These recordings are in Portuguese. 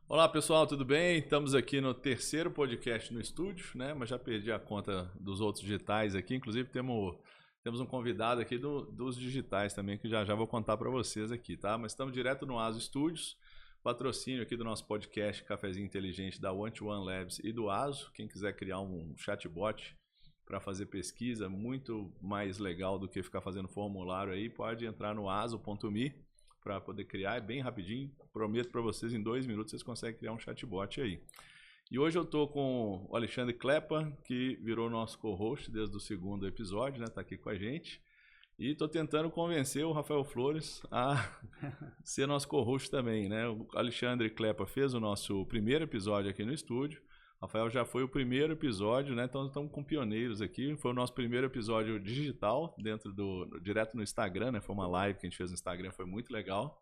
Olá pessoal, tudo bem? Estamos aqui no terceiro podcast no estúdio, né? Mas já perdi a conta dos outros digitais aqui. Inclusive temos um convidado aqui dos digitais também, que já vou contar para vocês aqui, tá? Mas estamos direto no ASO Studios, patrocínio aqui do nosso podcast Cafezinho Inteligente da One-to-One Labs e do ASO. Quem quiser criar um chatbot para fazer pesquisa, muito mais legal do que ficar fazendo formulário aí, pode entrar no aso.me para poder criar, é bem rapidinho, prometo para vocês, em 2 minutos vocês conseguem criar um chatbot aí. E hoje eu estou com o Alexandre Klepper, que virou nosso co-host desde o segundo episódio, né? Está aqui com a gente. E estou tentando convencer o Rafael Flores a ser nosso co-host também, né? O Alexandre Klepper fez o nosso primeiro episódio aqui no estúdio. O Rafael já foi o primeiro episódio, né? Então estamos com pioneiros aqui. Foi o nosso primeiro episódio digital, direto no Instagram, né? Foi uma live que a gente fez no Instagram, foi muito legal.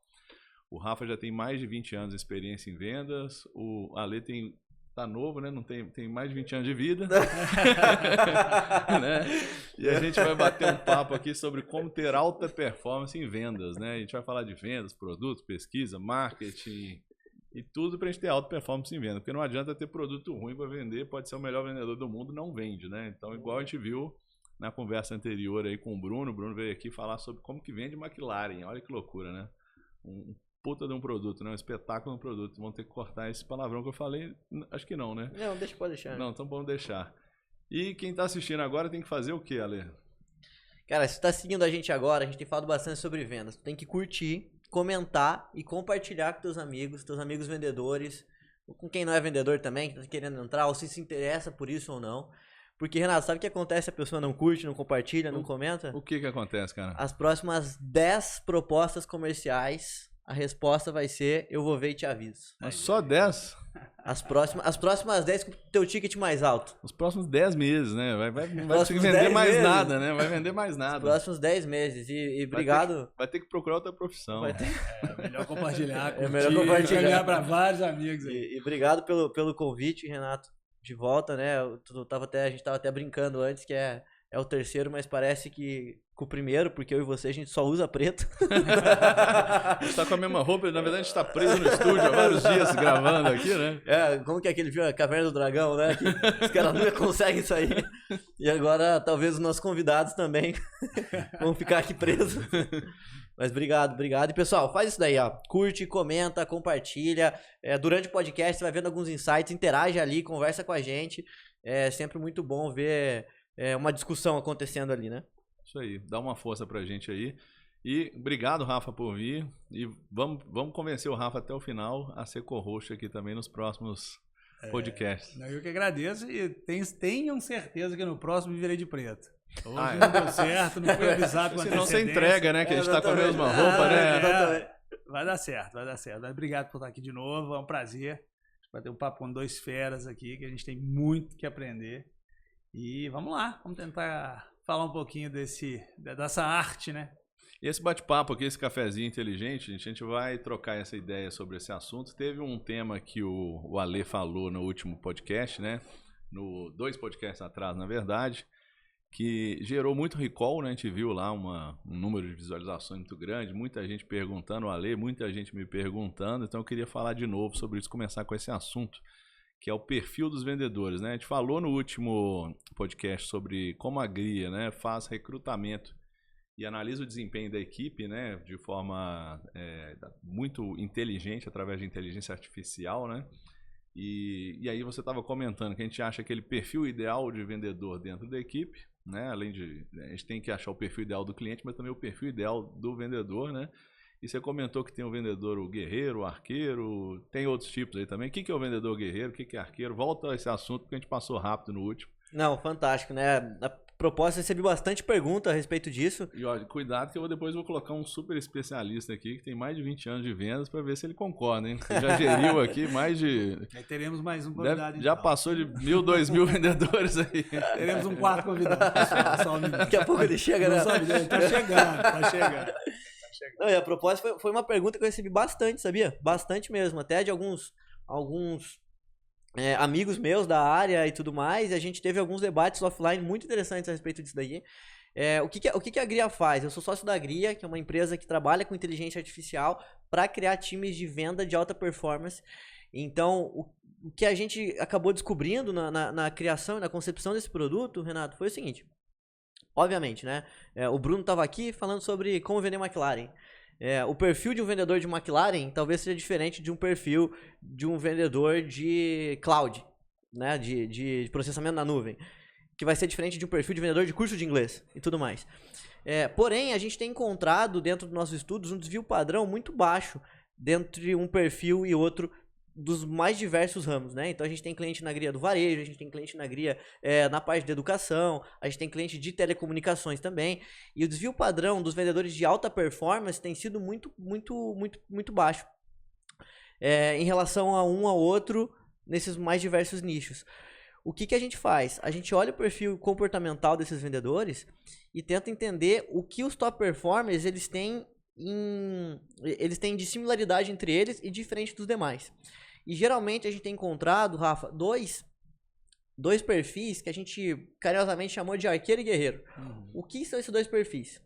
O Rafa já tem mais de 20 anos de experiência em vendas. O Ale tá novo, né? Não tem mais de 20 anos de vida. Né? E a gente vai bater um papo aqui sobre como ter alta performance em vendas, né? A gente vai falar de vendas, produtos, pesquisa, marketing e tudo para a gente ter alta performance em venda. Porque não adianta ter produto ruim para vender, pode ser o melhor vendedor do mundo, não vende, né? Então, igual a gente viu na conversa anterior aí com o Bruno veio aqui falar sobre como que vende McLaren. Olha que loucura, né? Um puta de um produto, né? Um espetáculo de um produto. Vão ter que cortar esse palavrão que eu falei. Acho que não, né? Não, pode deixar. Não, então vamos deixar. E quem tá assistindo agora tem que fazer o quê, Ale? Cara, se tu tá seguindo a gente agora, a gente tem falado bastante sobre vendas. Tu tem que curtir, comentar e compartilhar com teus amigos vendedores, ou com quem não é vendedor também, que tá querendo entrar, ou se interessa por isso ou não. Porque, Renato, sabe o que acontece se a pessoa não curte, não compartilha, não comenta? O que acontece, cara? As próximas 10 propostas comerciais, a resposta vai ser: eu vou ver e te aviso. Mas só 10? As próximas 10 com o teu ticket mais alto. Os próximos 10 meses, né? Não vai conseguir vender mais nada, né? Vai vender mais nada. Os próximos 10 meses. E obrigado. Vai ter que procurar outra profissão. É melhor compartilhar. É melhor compartilhar. Enviar para vários amigos aí. E obrigado pelo convite, Renato. De volta, né? A gente tava até brincando antes que é o terceiro, mas parece que com o primeiro, porque eu e você a gente só usa preto. A gente tá com a mesma roupa, na verdade a gente tá preso no estúdio há vários dias gravando aqui, né? Como que é aquele filme, a Caverna do Dragão, né? Que os caras nunca conseguem sair. E agora talvez os nossos convidados também vão ficar aqui presos. Mas obrigado. E pessoal, faz isso daí, ó. Curte, comenta, compartilha. Durante o podcast você vai vendo alguns insights, interage ali, conversa com a gente. É sempre muito bom ver uma discussão acontecendo ali, né? Isso aí, dá uma força pra gente aí. E obrigado, Rafa, por vir. E vamos convencer o Rafa até o final a ser co-host aqui também nos próximos podcasts. Eu que agradeço e tenham certeza que no próximo virei de preto. Hoje não deu certo, não foi avisado com antecedência. Senão você entrega, né? Que a gente tá com a mesma roupa, né? Vai dar certo. Obrigado por estar aqui de novo, é um prazer. Vai ter um papo com 2 feras aqui, que a gente tem muito que aprender. E vamos lá, vamos tentar falar um pouquinho dessa arte, né? E esse bate-papo aqui, esse cafezinho inteligente, a gente vai trocar essa ideia sobre esse assunto. Teve um tema que o Ale falou no último podcast, né? 2 podcasts atrás, na verdade, que gerou muito recall, né? A gente viu lá um número de visualizações muito grande, muita gente perguntando, o Ale, muita gente me perguntando, então eu queria falar de novo sobre isso, começar com esse assunto, que é o perfil dos vendedores, né? A gente falou no último podcast sobre como a Gria, né, faz recrutamento e analisa o desempenho da equipe, né, de forma muito inteligente, através de inteligência artificial, né? E aí você estava comentando que a gente acha aquele perfil ideal de vendedor dentro da equipe, né? Além de a gente tem que achar o perfil ideal do cliente, mas também o perfil ideal do vendedor, né? E você comentou que tem o vendedor, o guerreiro, o arqueiro, tem outros tipos aí também. O que é o vendedor guerreiro, o que é arqueiro? Volta a esse assunto, porque a gente passou rápido no último. Não, fantástico, né? A proposta, recebi bastante pergunta a respeito disso. E olha, cuidado que eu depois vou colocar um super especialista aqui, que tem mais de 20 anos de vendas, para ver se ele concorda, hein? Você já geriu aqui mais de... Aí teremos mais um convidado. Já passou de 1.000, 2.000 vendedores aí. Teremos um 4º convidado. Só um minuto. Daqui a pouco ele chega, né? Tá chegando. Não, e a proposta foi uma pergunta que eu recebi bastante, sabia? Bastante mesmo, até de alguns amigos meus da área e tudo mais, e a gente teve alguns debates offline muito interessantes a respeito disso daí. O que a Gria faz? Eu sou sócio da Gria, que é uma empresa que trabalha com inteligência artificial para criar times de venda de alta performance. Então, o que a gente acabou descobrindo na criação e na concepção desse produto, Renato, foi o seguinte. Obviamente, né? O Bruno estava aqui falando sobre como vender McLaren. O perfil de um vendedor de McLaren talvez seja diferente de um perfil de um vendedor de cloud, né? De processamento na nuvem. Que vai ser diferente de um perfil de vendedor de curso de inglês e tudo mais. Porém, a gente tem encontrado dentro dos nossos estudos um desvio padrão muito baixo entre um perfil e outro dos mais diversos ramos, né? Então a gente tem cliente na Gria do varejo, a gente tem cliente na Gria na parte de educação, a gente tem cliente de telecomunicações também, e o desvio padrão dos vendedores de alta performance tem sido muito baixo em relação a um ao outro nesses mais diversos nichos. O que a gente faz? A gente olha o perfil comportamental desses vendedores e tenta entender o que os top performers eles têm de similaridade entre eles e diferente dos demais. E geralmente a gente tem encontrado, Rafa, dois perfis que a gente carinhosamente chamou de arqueiro e guerreiro. O que são esses dois perfis?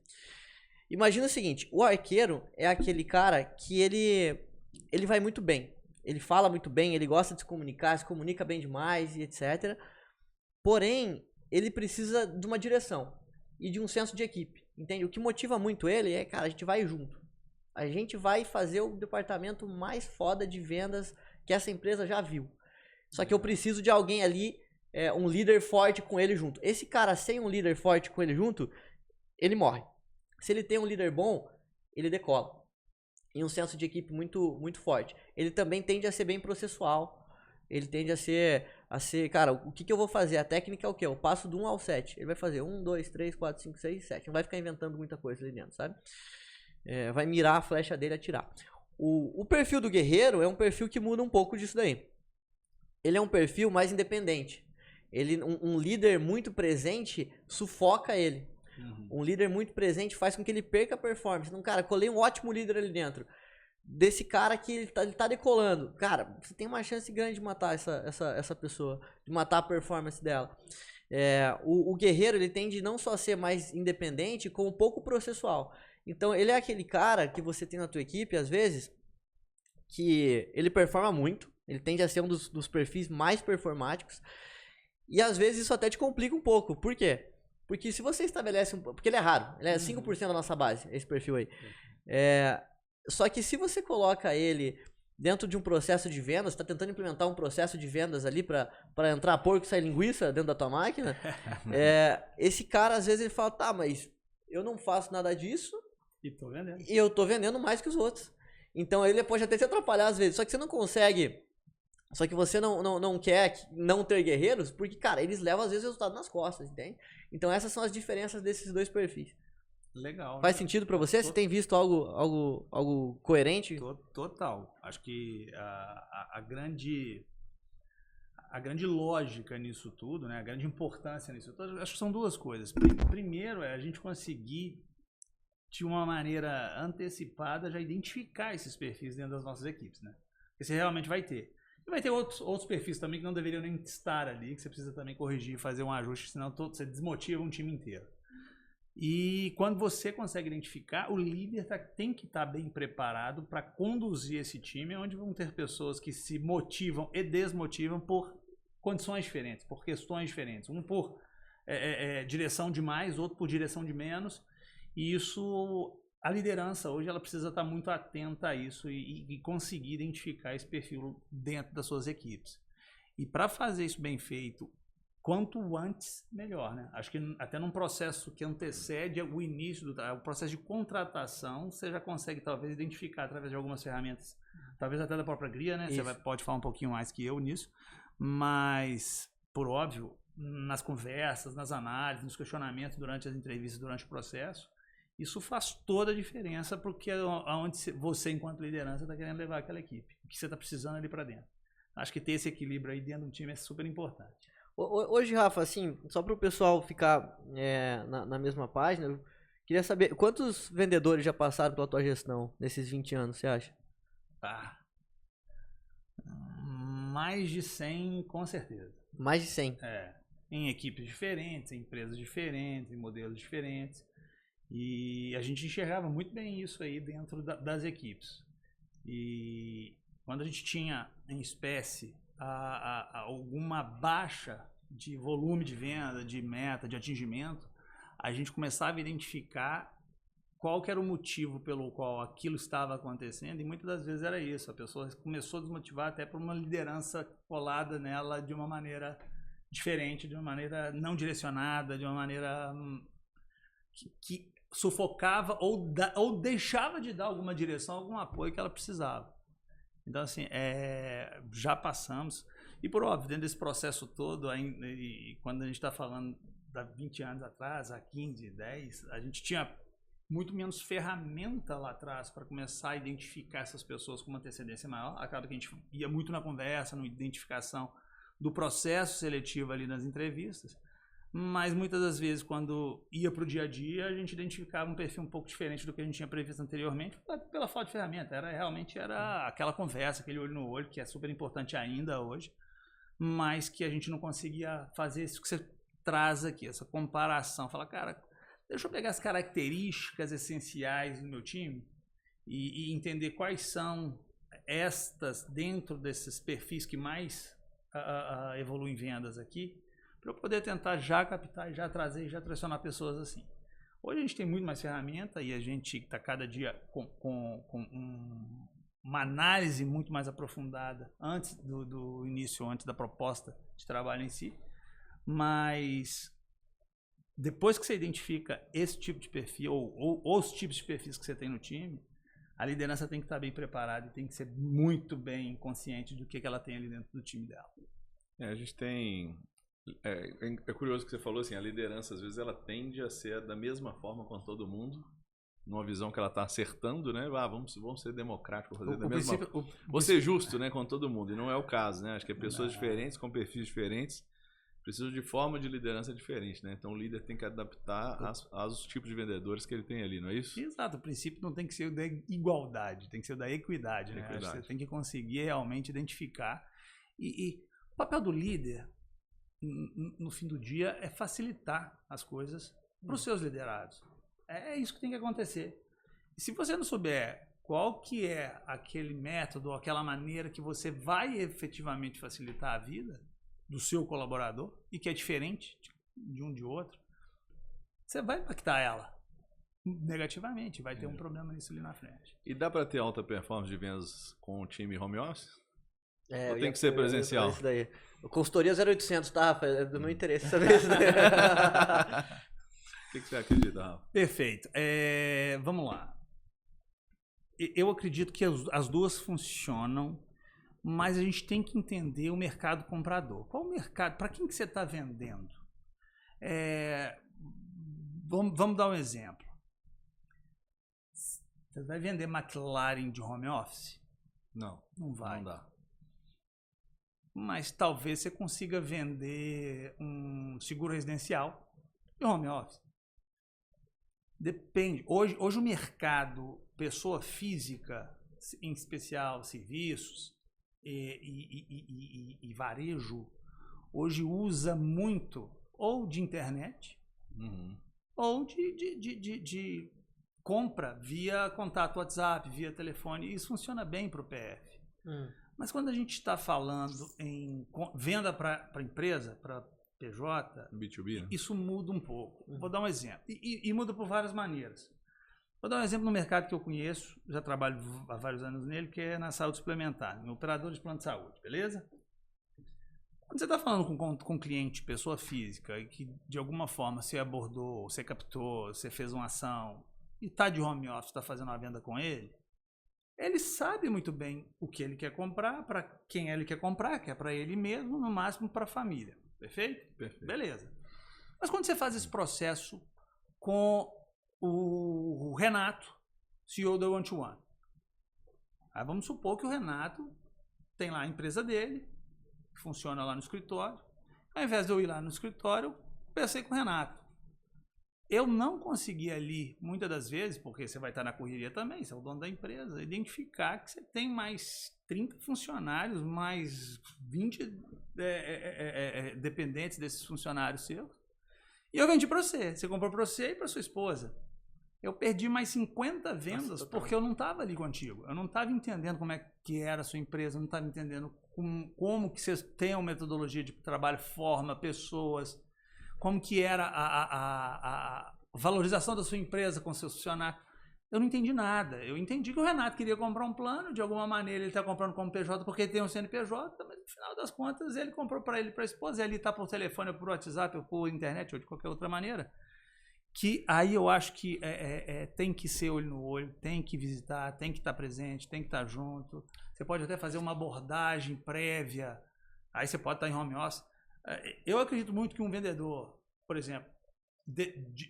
Imagina o seguinte, o arqueiro é aquele cara que ele vai muito bem. Ele fala muito bem, ele gosta de se comunica bem demais e etc. Porém, ele precisa de uma direção e de um senso de equipe. Entende? O que motiva muito ele é, cara, a gente vai junto. A gente vai fazer o departamento mais foda de vendas que essa empresa já viu. Só que eu preciso de alguém ali, um líder forte com ele junto. Esse cara sem um líder forte com ele junto, ele morre. Se ele tem um líder bom, ele decola. E um senso de equipe muito forte. Ele também tende a ser bem processual. Ele tende a ser, cara, o que eu vou fazer? A técnica é o quê? Eu passo do 1 ao 7. Ele vai fazer 1, 2, 3, 4, 5, 6, 7. Não vai ficar inventando muita coisa ali dentro, sabe? Vai mirar a flecha dele e atirar. O perfil do guerreiro é um perfil que muda um pouco disso daí. Ele é um perfil mais independente. Um líder muito presente sufoca ele. Um líder muito presente faz com que ele perca a performance. Então, cara, colei um ótimo líder ali dentro. Desse cara que ele tá decolando. Cara, você tem uma chance grande de matar essa pessoa. De matar a performance dela. O guerreiro, ele tende não só a ser mais independente, como pouco processual. Então, ele é aquele cara que você tem na tua equipe, às vezes, que ele performa muito. Ele tende a ser um dos perfis mais performáticos. E, às vezes, isso até te complica um pouco. Por quê? Porque se você estabelece porque ele é raro. Ele é 5% da nossa base, esse perfil aí. Só que se você coloca ele dentro de um processo de vendas, está tentando implementar um processo de vendas ali para entrar porco e sair linguiça dentro da tua máquina, esse cara, às vezes, ele fala, tá, mas eu não faço nada disso e eu tô vendendo mais que os outros. Então, ele pode até te atrapalhar às vezes. Só que você não consegue... Só que você não quer não ter guerreiros, porque, cara, eles levam, às vezes, o resultado nas costas, entende? Então, essas são as diferenças desses dois perfis. Legal. Faz sentido pra você? Você tem visto algo coerente? Total. Acho que a grande lógica nisso tudo, né? A grande importância nisso tudo, acho que são duas coisas. Primeiro é a gente conseguir, de uma maneira antecipada, já identificar esses perfis dentro das nossas equipes, né? Porque você realmente vai ter. E vai ter outros perfis também que não deveriam nem estar ali, que você precisa também corrigir e fazer um ajuste, senão você desmotiva um time inteiro. E quando você consegue identificar, o líder tem que estar bem preparado para conduzir esse time, onde vão ter pessoas que se motivam e desmotivam por condições diferentes, por questões diferentes. Um por direção de mais, outro por direção de menos. E isso, a liderança hoje, ela precisa estar muito atenta a isso e conseguir identificar esse perfil dentro das suas equipes. E para fazer isso bem feito, quanto antes, melhor, né? Acho que até num processo que antecede o início o processo de contratação, você já consegue talvez identificar através de algumas ferramentas, talvez até da própria Gria, né? Isso. Você pode falar um pouquinho mais que eu nisso, mas, por óbvio, nas conversas, nas análises, nos questionamentos durante as entrevistas, durante o processo, isso faz toda a diferença porque aonde você, enquanto liderança, está querendo levar aquela equipe, o que você está precisando ali para dentro. Acho que ter esse equilíbrio aí dentro do time é super importante. Hoje, Rafa, assim, só para o pessoal ficar na mesma página, eu queria saber quantos vendedores já passaram pela tua gestão nesses 20 anos, você acha? Mais de 100, com certeza. Mais de 100? em equipes diferentes, em empresas diferentes, em modelos diferentes. E a gente enxergava muito bem isso aí dentro das equipes. E quando a gente tinha em espécie alguma baixa de volume de venda, de meta, de atingimento, a gente começava a identificar qual que era o motivo pelo qual aquilo estava acontecendo, e muitas das vezes era isso, a pessoa começou a desmotivar até por uma liderança colada nela de uma maneira diferente, de uma maneira não direcionada, de uma maneira que sufocava ou deixava de dar alguma direção, algum apoio que ela precisava. Então, assim, já passamos, e por óbvio, dentro desse processo todo, e quando a gente está falando há 20 anos atrás, há 15, 10, a gente tinha muito menos ferramenta lá atrás para começar a identificar essas pessoas com uma antecedência maior. Acaba que a gente ia muito na conversa, na identificação do processo seletivo ali nas entrevistas, mas muitas das vezes, quando ia para o dia a dia, a gente identificava um perfil um pouco diferente do que a gente tinha previsto anteriormente, pela falta de ferramenta. Realmente era aquela conversa, aquele olho no olho, que é super importante ainda hoje, mas que a gente não conseguia fazer isso que você traz aqui, essa comparação. Fala, cara, deixa eu pegar as características essenciais do meu time e entender quais são estas dentro desses perfis que mais evoluem vendas aqui, para eu poder tentar já captar, já trazer e já tracionar pessoas assim. Hoje a gente tem muito mais ferramenta e a gente está cada dia com uma análise muito mais aprofundada antes do início, antes da proposta de trabalho em si, mas depois que você identifica esse tipo de perfil ou os tipos de perfis que você tem no time, a liderança tem que estar bem preparada e tem que ser muito bem consciente do que ela tem ali dentro do time dela. A gente tem... É curioso que você falou assim, a liderança às vezes ela tende a ser da mesma forma com todo mundo, numa visão que ela está acertando, né? Vamos ser democráticos, fazer da mesma forma. Vou ser justo, né, com todo mundo, e não é o caso, né? Acho que pessoas diferentes, com perfis diferentes, precisam de forma de liderança diferente, né? Então o líder tem que adaptar aos tipos de vendedores que ele tem ali, não é isso? Exato, o princípio não tem que ser o da igualdade, tem que ser o da equidade, né? Acho que você tem que conseguir realmente identificar. E o papel do líder, no fim do dia, é facilitar as coisas para os seus liderados. É isso que tem que acontecer. E se você não souber qual que é aquele método, aquela maneira que você vai efetivamente facilitar a vida do seu colaborador, e que é diferente de um de outro, você vai impactar ela negativamente, vai ter um problema nisso ali na frente. E dá para ter alta performance de vendas com o time home office? Ou tem que ser presencial? Isso daí. Consultoria 0800, tá, Rafa? É do meu interesse saber isso daí. O que você acredita, Rafa? Perfeito. Vamos lá. Eu acredito que as duas funcionam, mas a gente tem que entender o mercado comprador. Qual o mercado? Para quem que você está vendendo? Vamos dar um exemplo. Você vai vender McLaren de home office? Não. Não vai. Não dá. Mas talvez você consiga vender um seguro residencial de home office. Depende. Hoje o mercado, pessoa física, em especial serviços e varejo, hoje usa muito ou de internet ou de compra via contato WhatsApp, via telefone. Isso funciona bem para o PF. Mas quando a gente está falando em venda para empresa, para PJ, B2B, né? Isso muda um pouco. Vou dar um exemplo. E muda por várias maneiras. Vou dar um exemplo no mercado que eu conheço, já trabalho há vários anos nele, que é na saúde suplementar, no operador de plano de saúde, beleza? Quando você está falando com cliente, pessoa física, e que de alguma forma você abordou, você captou, você fez uma ação, e está de home office, está fazendo uma venda com ele sabe muito bem o que ele quer comprar, para quem ele quer comprar, que é para ele mesmo, no máximo para a família. Perfeito? Perfeito. Beleza. Mas quando você faz esse processo com o Renato, CEO da One to One, aí vamos supor que o Renato tem lá a empresa dele, que funciona lá no escritório. Ao invés de eu ir lá no escritório, eu pensei com o Renato. Eu não consegui ali, muitas das vezes, porque você vai estar na correria também, você é o dono da empresa, identificar que você tem mais 30 funcionários, mais 20 dependentes desses funcionários seus. E eu vendi para você. Você comprou para você e para sua esposa. Eu perdi mais 50 vendas porque eu não estava ali contigo. Eu não estava entendendo como é que era a sua empresa, eu não estava entendendo como que vocês têm uma metodologia de trabalho, forma, pessoas, como que era a valorização da sua empresa com seus funcionários. Eu não entendi nada. Eu entendi que o Renato queria comprar um plano, de alguma maneira ele está comprando como PJ porque ele tem um CNPJ, mas no final das contas ele comprou para ele e para a esposa, e ele está por telefone, ou por WhatsApp, ou por internet, ou de qualquer outra maneira. Que aí eu acho que tem que ser olho no olho, tem que visitar, tem que estar presente, tem que estar junto. Você pode até fazer uma abordagem prévia, aí você pode estar em home office. Eu acredito muito que um vendedor, por exemplo,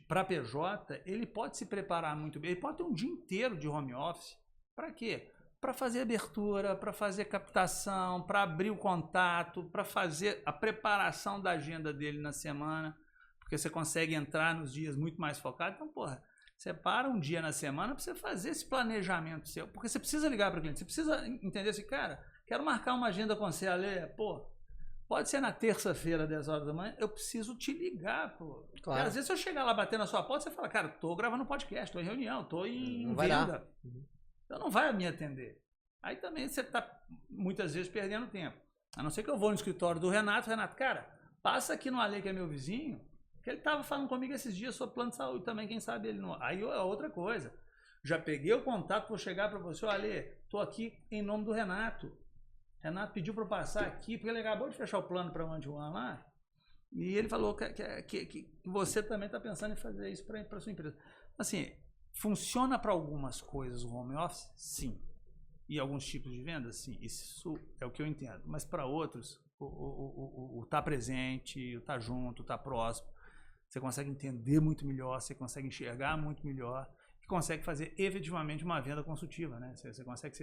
para PJ, ele pode se preparar muito bem, ele pode ter um dia inteiro de home office. Para quê? Para fazer abertura, para fazer captação, para abrir o contato, para fazer a preparação da agenda dele na semana. Porque você consegue entrar nos dias muito mais focado. Então, porra, separa um dia na semana para você fazer esse planejamento seu. Porque você precisa ligar para o cliente. Você precisa entender assim, cara, quero marcar uma agenda com você, Ale. Pô, pode ser na terça-feira, 10 horas da manhã. Eu preciso te ligar, pô. Claro. Cara, às vezes se eu chegar lá bater na sua porta, você fala, cara, tô gravando um podcast, tô em reunião, tô em venda. Então não vai me atender. Aí também você tá muitas vezes perdendo tempo. A não ser que eu vou no escritório do Renato, cara, passa aqui no Ale, que é meu vizinho, que ele estava falando comigo esses dias sobre plano de saúde também, quem sabe ele não... Aí é outra coisa. Já peguei o contato, vou chegar para você, Ale, tô aqui em nome do Renato. Renato pediu para eu passar aqui, porque ele acabou de fechar o plano para One to One lá, e ele falou que você também está pensando em fazer isso para sua empresa. Assim, funciona para algumas coisas o home office? Sim. E alguns tipos de vendas? Sim. Isso é o que eu entendo. Mas para outros, o tá presente, o tá junto, o tá próximo, você consegue entender muito melhor, você consegue enxergar muito melhor e consegue fazer efetivamente uma venda consultiva, né? Você consegue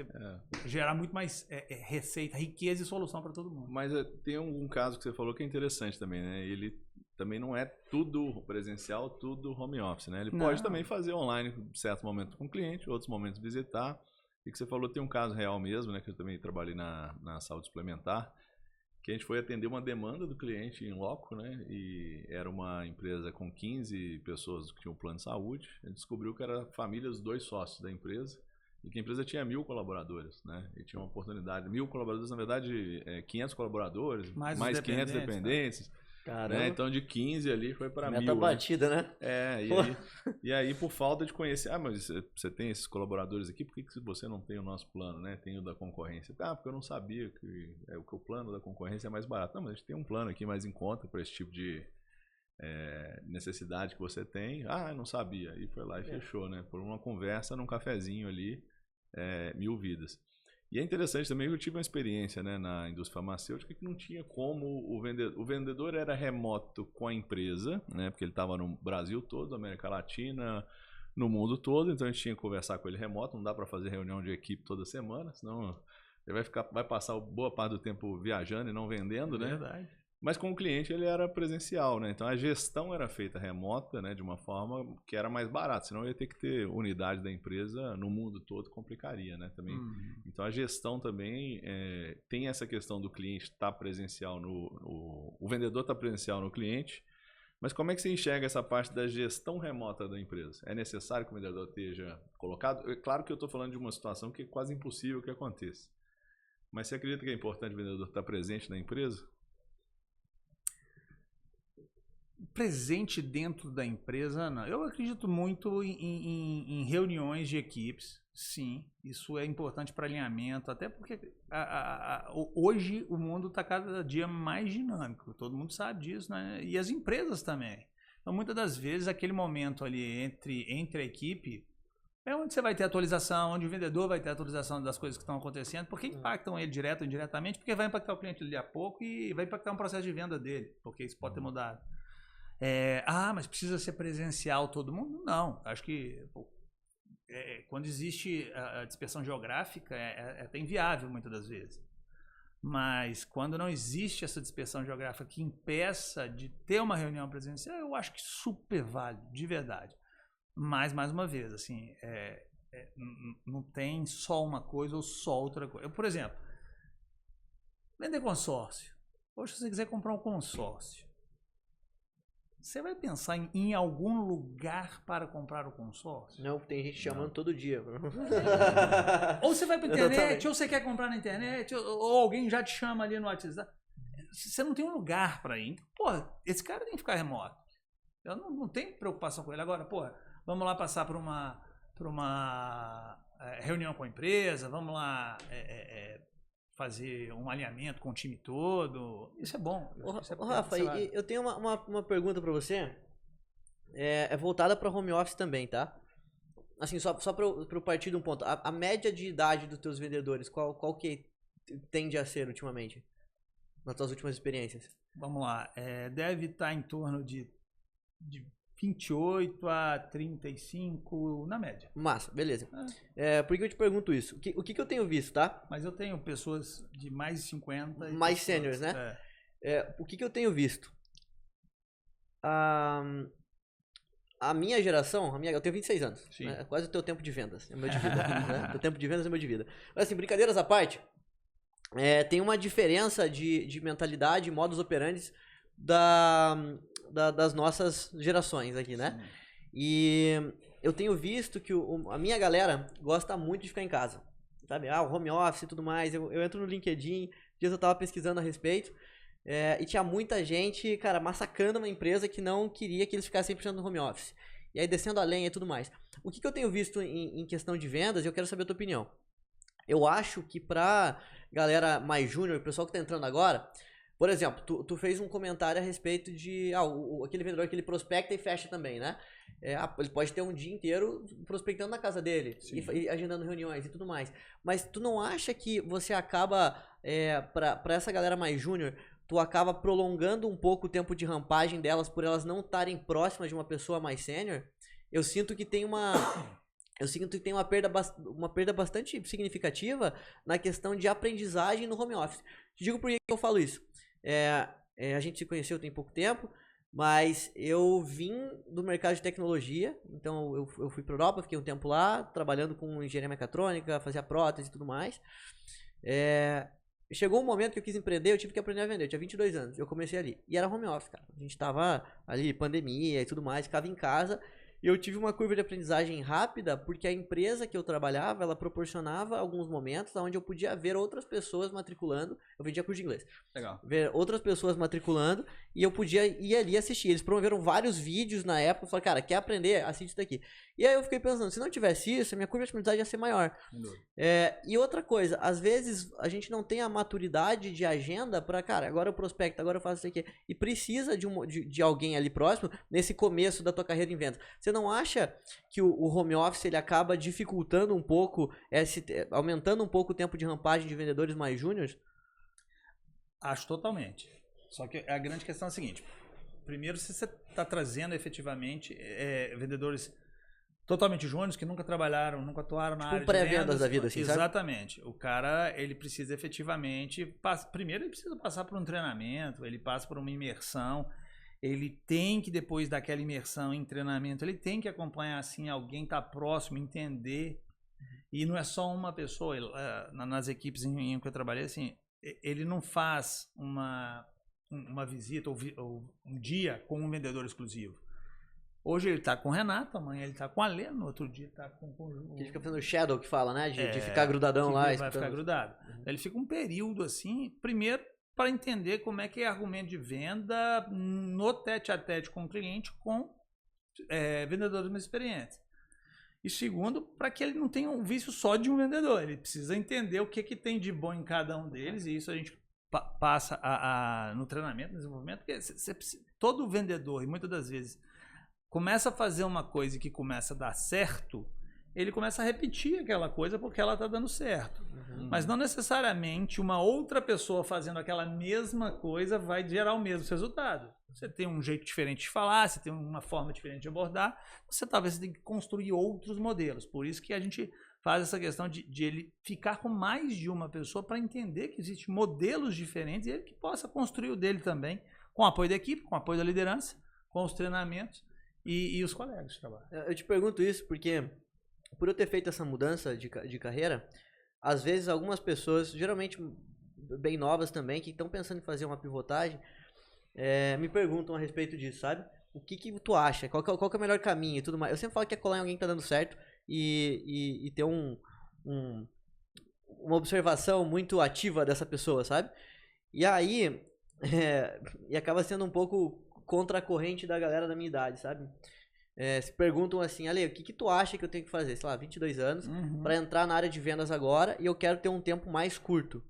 gerar muito mais receita, riqueza e solução para todo mundo. Mas tem um caso que você falou que é interessante também, né? Ele também não é tudo presencial, tudo home office, né? Ele pode também fazer online em certos momentos com o cliente, outros momentos visitar. E que você falou, tem um caso real mesmo, né? Que eu também trabalhei na saúde suplementar, que a gente foi atender uma demanda do cliente em loco, né? E era uma empresa com 15 pessoas que tinham plano de saúde. A gente descobriu que era família dos 2 sócios da empresa e que a empresa tinha 1.000 colaboradores, né? E tinha uma oportunidade, 1.000 colaboradores, na verdade, 500 colaboradores, mais 500 dependentes. Caramba. Né? Então de 15 ali foi para 1.000. Meta batida, né? E aí por falta de conhecer, mas você tem esses colaboradores aqui, por que você não tem o nosso plano, né? Tem o da concorrência. Porque eu não sabia que o plano da concorrência é mais barato. Não, mas a gente tem um plano aqui mais em conta para esse tipo de necessidade que você tem. Eu não sabia. E foi lá e fechou, né? Por uma conversa num cafezinho ali, 1.000 vidas. E é interessante também que eu tive uma experiência, né, na indústria farmacêutica que não tinha como o vendedor era remoto com a empresa, né, porque ele estava no Brasil todo, América Latina, no mundo todo, então a gente tinha que conversar com ele remoto, não dá para fazer reunião de equipe toda semana, senão ele vai passar boa parte do tempo viajando e não vendendo, né? Verdade. Mas com o cliente ele era presencial, né? Então a gestão era feita remota, né? De uma forma que era mais barata, senão ia ter que ter unidade da empresa no mundo todo, complicaria, né? Também. Então a gestão também tem essa questão do cliente estar presencial o vendedor está presencial no cliente, mas como é que você enxerga essa parte da gestão remota da empresa? É necessário que o vendedor esteja colocado? É claro que eu estou falando de uma situação que é quase impossível que aconteça, mas você acredita que é importante o vendedor estar presente na empresa? Presente dentro da empresa, não. Eu acredito muito em reuniões de equipes, sim, isso é importante para alinhamento, até porque hoje o mundo está cada dia mais dinâmico, todo mundo sabe disso, né? E as empresas também. Então, muitas das vezes, aquele momento ali entre a equipe é onde você vai ter atualização, onde o vendedor vai ter atualização das coisas que estão acontecendo, porque impactam ele direto ou indiretamente, porque vai impactar o cliente ali a pouco e vai impactar um processo de venda dele, porque isso pode ter mudado. Mas precisa ser presencial todo mundo? Não, acho que quando existe a dispersão geográfica é até inviável muitas das vezes, mas quando não existe essa dispersão geográfica que impeça de ter uma reunião presencial, eu acho que super vale, de verdade. Mas, mais uma vez, assim, não tem só uma coisa ou só outra coisa. Por exemplo, vender consórcio. Poxa, se você quiser comprar um consórcio, você vai pensar em algum lugar para comprar o consórcio? Não, tem gente chamando todo dia. Ou você vai para internet, ou você quer comprar na internet, ou alguém já te chama ali no WhatsApp. Você não tem um lugar para ir. Então, porra, esse cara tem que ficar remoto. Eu não tenho preocupação com ele. Agora, porra, vamos lá passar por uma reunião com a empresa, vamos lá fazer um alinhamento com o time todo. Isso é bom. Rafa, eu tenho uma pergunta para você. É voltada para home office também, tá? Assim, só para eu partir de um ponto. A média de idade dos teus vendedores, qual que tende a ser ultimamente? Nas tuas últimas experiências? Vamos lá. Deve estar em torno de 28 a 35 na média. Massa, beleza. Por que eu te pergunto isso? O que eu tenho visto, tá? Mas eu tenho pessoas de mais de 50. Mais seniors, né? O que eu tenho visto? A minha geração, eu tenho 26 anos. Né? É quase o teu tempo de vendas. É o meu de vida. Né? O tempo de vendas é o meu de vida. Mas assim, brincadeiras à parte, tem uma diferença de mentalidade, modus operandi das nossas gerações aqui, né? Sim. E eu tenho visto que a minha galera gosta muito de ficar em casa, sabe? O home office e tudo mais. Eu entro no LinkedIn, dias eu tava pesquisando a respeito, e tinha muita gente, cara, massacrando uma empresa que não queria que eles ficassem 100% no home office. E aí descendo a lenha e tudo mais. O que eu tenho visto em questão de vendas, eu quero saber a tua opinião. Eu acho que pra galera mais júnior, o pessoal que tá entrando agora, por exemplo, tu fez um comentário a respeito de aquele vendedor que ele prospecta e fecha também, né? Ele pode ter um dia inteiro prospectando na casa dele e agendando reuniões e tudo mais. Mas tu não acha que você acaba, para essa galera mais júnior, tu acaba prolongando um pouco o tempo de rampagem delas por elas não estarem próximas de uma pessoa mais sênior? Eu sinto que tem uma perda bastante significativa na questão de aprendizagem no home office. Te digo por que eu falo isso. A gente se conheceu tem pouco tempo, mas eu vim do mercado de tecnologia, então eu fui para a Europa, fiquei um tempo lá, trabalhando com engenharia mecatrônica, fazia prótese e tudo mais. Chegou um momento que eu quis empreender, eu tive que aprender a vender, eu tinha 22 anos, eu comecei ali, e era home office, cara. A gente tava ali, pandemia e tudo mais, ficava em casa. Eu tive uma curva de aprendizagem rápida porque a empresa que eu trabalhava, ela proporcionava alguns momentos onde eu podia ver outras pessoas matriculando. Eu vendia curso de inglês. Legal. Ver outras pessoas matriculando e eu podia ir ali assistir. Eles promoveram vários vídeos na época. Eu falei, cara, quer aprender? Assiste isso daqui. E aí eu fiquei pensando, se não tivesse isso, a minha curva de aprendizagem ia ser maior. E outra coisa, às vezes a gente não tem a maturidade de agenda para, cara, agora eu prospecto, agora eu faço isso aqui. E precisa de alguém ali próximo nesse começo da tua carreira em vendas. Você não acha que o home office ele acaba dificultando um pouco, aumentando um pouco o tempo de rampagem de vendedores mais júniores? Acho totalmente. Só que a grande questão é a seguinte. Primeiro, se você está trazendo efetivamente vendedores totalmente júniores que nunca trabalharam, nunca atuaram na área de pré-vendas da vida, assim, exatamente. Sabe? O cara, ele precisa efetivamente... Primeiro, ele precisa passar por um treinamento, ele passa por uma imersão. Ele tem que, depois daquela imersão em treinamento, ele tem que acompanhar, assim, alguém tá próximo, entender. E não é só uma pessoa. Nas equipes em que eu trabalhei, assim, ele não faz uma visita ou um dia com um vendedor exclusivo. Hoje ele tá com o Renato, amanhã ele tá com a Lê, no outro dia tá com ele fica fazendo shadow, que fala, né? De ficar grudadão lá. Vai ficar grudado. Ele fica um período, assim, primeiro, para entender como é que é argumento de venda no tete-a-tete com o cliente, com vendedores mais experientes. E segundo, para que ele não tenha um vício só de um vendedor. Ele precisa entender o que tem de bom em cada um deles, e isso a gente passa no treinamento, no desenvolvimento, porque todo vendedor, e muitas das vezes, começa a fazer uma coisa que começa a dar certo, ele começa a repetir aquela coisa porque ela está dando certo. Mas não necessariamente uma outra pessoa fazendo aquela mesma coisa vai gerar o mesmo resultado. Você tem um jeito diferente de falar, você tem uma forma diferente de abordar, você talvez tenha que construir outros modelos. Por isso que a gente faz essa questão de ele ficar com mais de uma pessoa para entender que existem modelos diferentes e ele que possa construir o dele também, com o apoio da equipe, com o apoio da liderança, com os treinamentos e os colegas de trabalho. Eu te pergunto isso porque, por eu ter feito essa mudança de carreira, às vezes algumas pessoas, geralmente bem novas também, que estão pensando em fazer uma pivotagem, me perguntam a respeito disso, sabe? O que tu acha? Qual que é o melhor caminho e tudo mais? Eu sempre falo que é colar em alguém que tá dando certo e ter uma observação muito ativa dessa pessoa, sabe? E aí, e acaba sendo um pouco contra a corrente da galera da minha idade, sabe? Se perguntam assim, Ale, o que tu acha que eu tenho que fazer? Sei lá, 22 anos, para entrar na área de vendas agora e eu quero ter um tempo mais curto.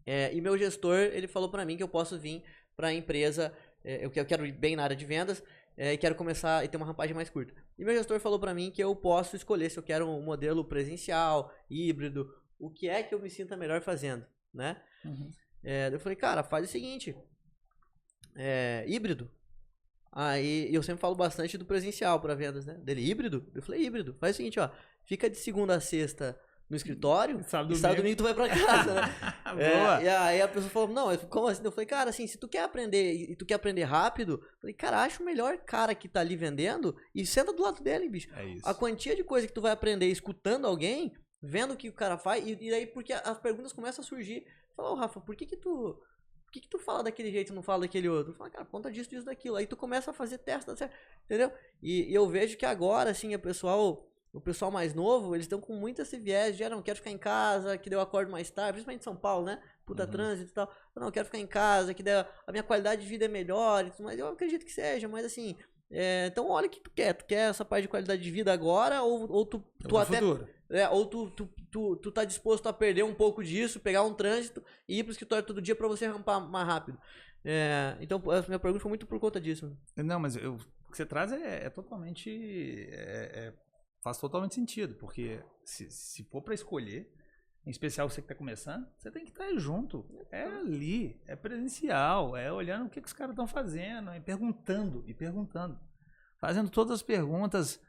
E meu gestor, ele falou para mim que eu posso vir para a empresa, eu quero ir bem na área de vendas e quero começar e ter uma rampagem mais curta. E meu gestor falou para mim que eu posso escolher se eu quero um modelo presencial, híbrido, o que é que eu me sinta melhor fazendo, né? Eu falei, cara, faz o seguinte, híbrido. Aí eu sempre falo bastante do presencial para vendas, né? Dele, híbrido? Eu falei, híbrido. Faz o seguinte, ó, fica de segunda a sexta no escritório, e sábado domingo tu vai pra casa, né? E aí a pessoa falou, não, como assim? Eu falei, cara, assim, se tu quer aprender e tu quer aprender rápido, eu falei, cara, acha o melhor cara que tá ali vendendo e senta do lado dele, bicho. É isso. A quantia de coisa que tu vai aprender escutando alguém, vendo o que o cara faz, e aí porque as perguntas começam a surgir. Fala, ô Rafa, por que tu fala daquele jeito e não fala daquele outro? Eu falo, cara, conta disso, daquilo. Aí tu começa a fazer teste, tá certo? Entendeu? E eu vejo que agora, assim, o pessoal mais novo, eles estão com muito esse viés de, não, quero ficar em casa, que daí eu acordo mais tarde, principalmente em São Paulo, né? Puta trânsito e tal. Não, quero ficar em casa, que daí a minha qualidade de vida é melhor e tudo mais. Eu acredito que seja, mas assim, então olha o que tu quer. Tu quer essa parte de qualidade de vida agora ou tu até... futuro. Ou tu tá disposto a perder um pouco disso, pegar um trânsito e ir pro escritório todo dia pra você rampar mais rápido. Então, a minha pergunta foi muito por conta disso. Não, mas o que você traz totalmente... faz totalmente sentido, porque se for para escolher, em especial você que está começando, você tem que estar junto. É ali, é presencial, é olhando o que os caras estão fazendo, e perguntando. Fazendo todas as perguntas,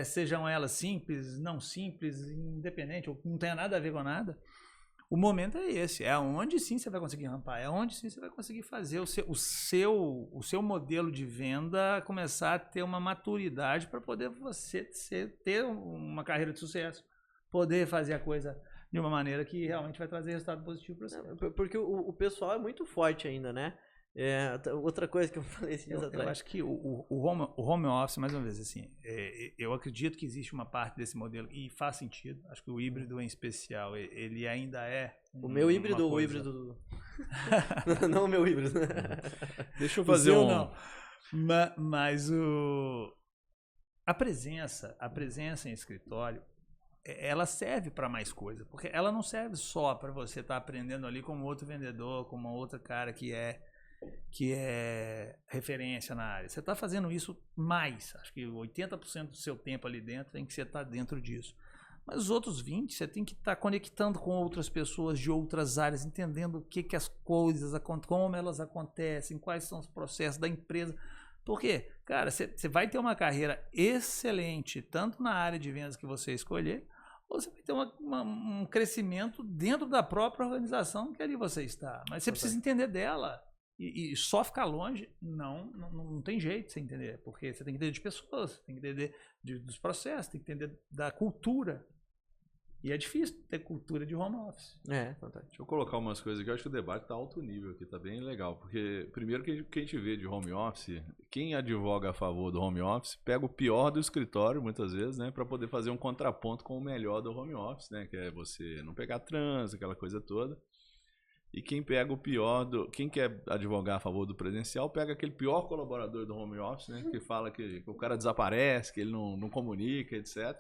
sejam elas simples, não simples, independente, ou não tenha nada a ver com nada. O momento é esse, é onde sim você vai conseguir rampar, é onde sim você vai conseguir fazer o seu modelo de venda começar a ter uma maturidade para poder você ter uma carreira de sucesso, poder fazer a coisa de uma maneira que realmente vai trazer resultado positivo para você. Porque o pessoal é muito forte ainda, né? Outra coisa que eu falei esses dias atrás. Eu acho que o home office, mais uma vez, assim, eu acredito que existe uma parte desse modelo e faz sentido. Acho que o híbrido em especial, ele ainda é o meu híbrido ou o híbrido? Não o meu híbrido. Deixa eu fazer não. Mas a presença em escritório, ela serve para mais coisa, porque ela não serve só para você estar aprendendo ali como outro vendedor, como outro cara que é referência na área. Você está fazendo isso mais. Acho que 80% do seu tempo ali dentro tem que você estar dentro disso. Mas os outros 20%, você tem que estar conectando com outras pessoas de outras áreas, entendendo o que as coisas, como elas acontecem, quais são os processos da empresa. Porque, cara, você vai ter uma carreira excelente, tanto na área de vendas que você escolher, ou você vai ter um crescimento dentro da própria organização que ali você está. Mas você precisa entender dela. E só ficar longe, não tem jeito de você entender, porque você tem que entender de pessoas, tem que entender dos processos, tem que entender da cultura. E é difícil ter cultura de home office. Fantástico. Deixa eu colocar umas coisas aqui, eu acho que o debate está alto nível aqui, tá bem legal, porque primeiro que a gente vê de home office, quem advoga a favor do home office pega o pior do escritório, muitas vezes, né, para poder fazer um contraponto com o melhor do home office, né, que é você não pegar trânsito, aquela coisa toda. E quem pega o pior quem quer advogar a favor do presencial, pega aquele pior colaborador do home office, né? Que fala que o cara desaparece, que ele não comunica, etc.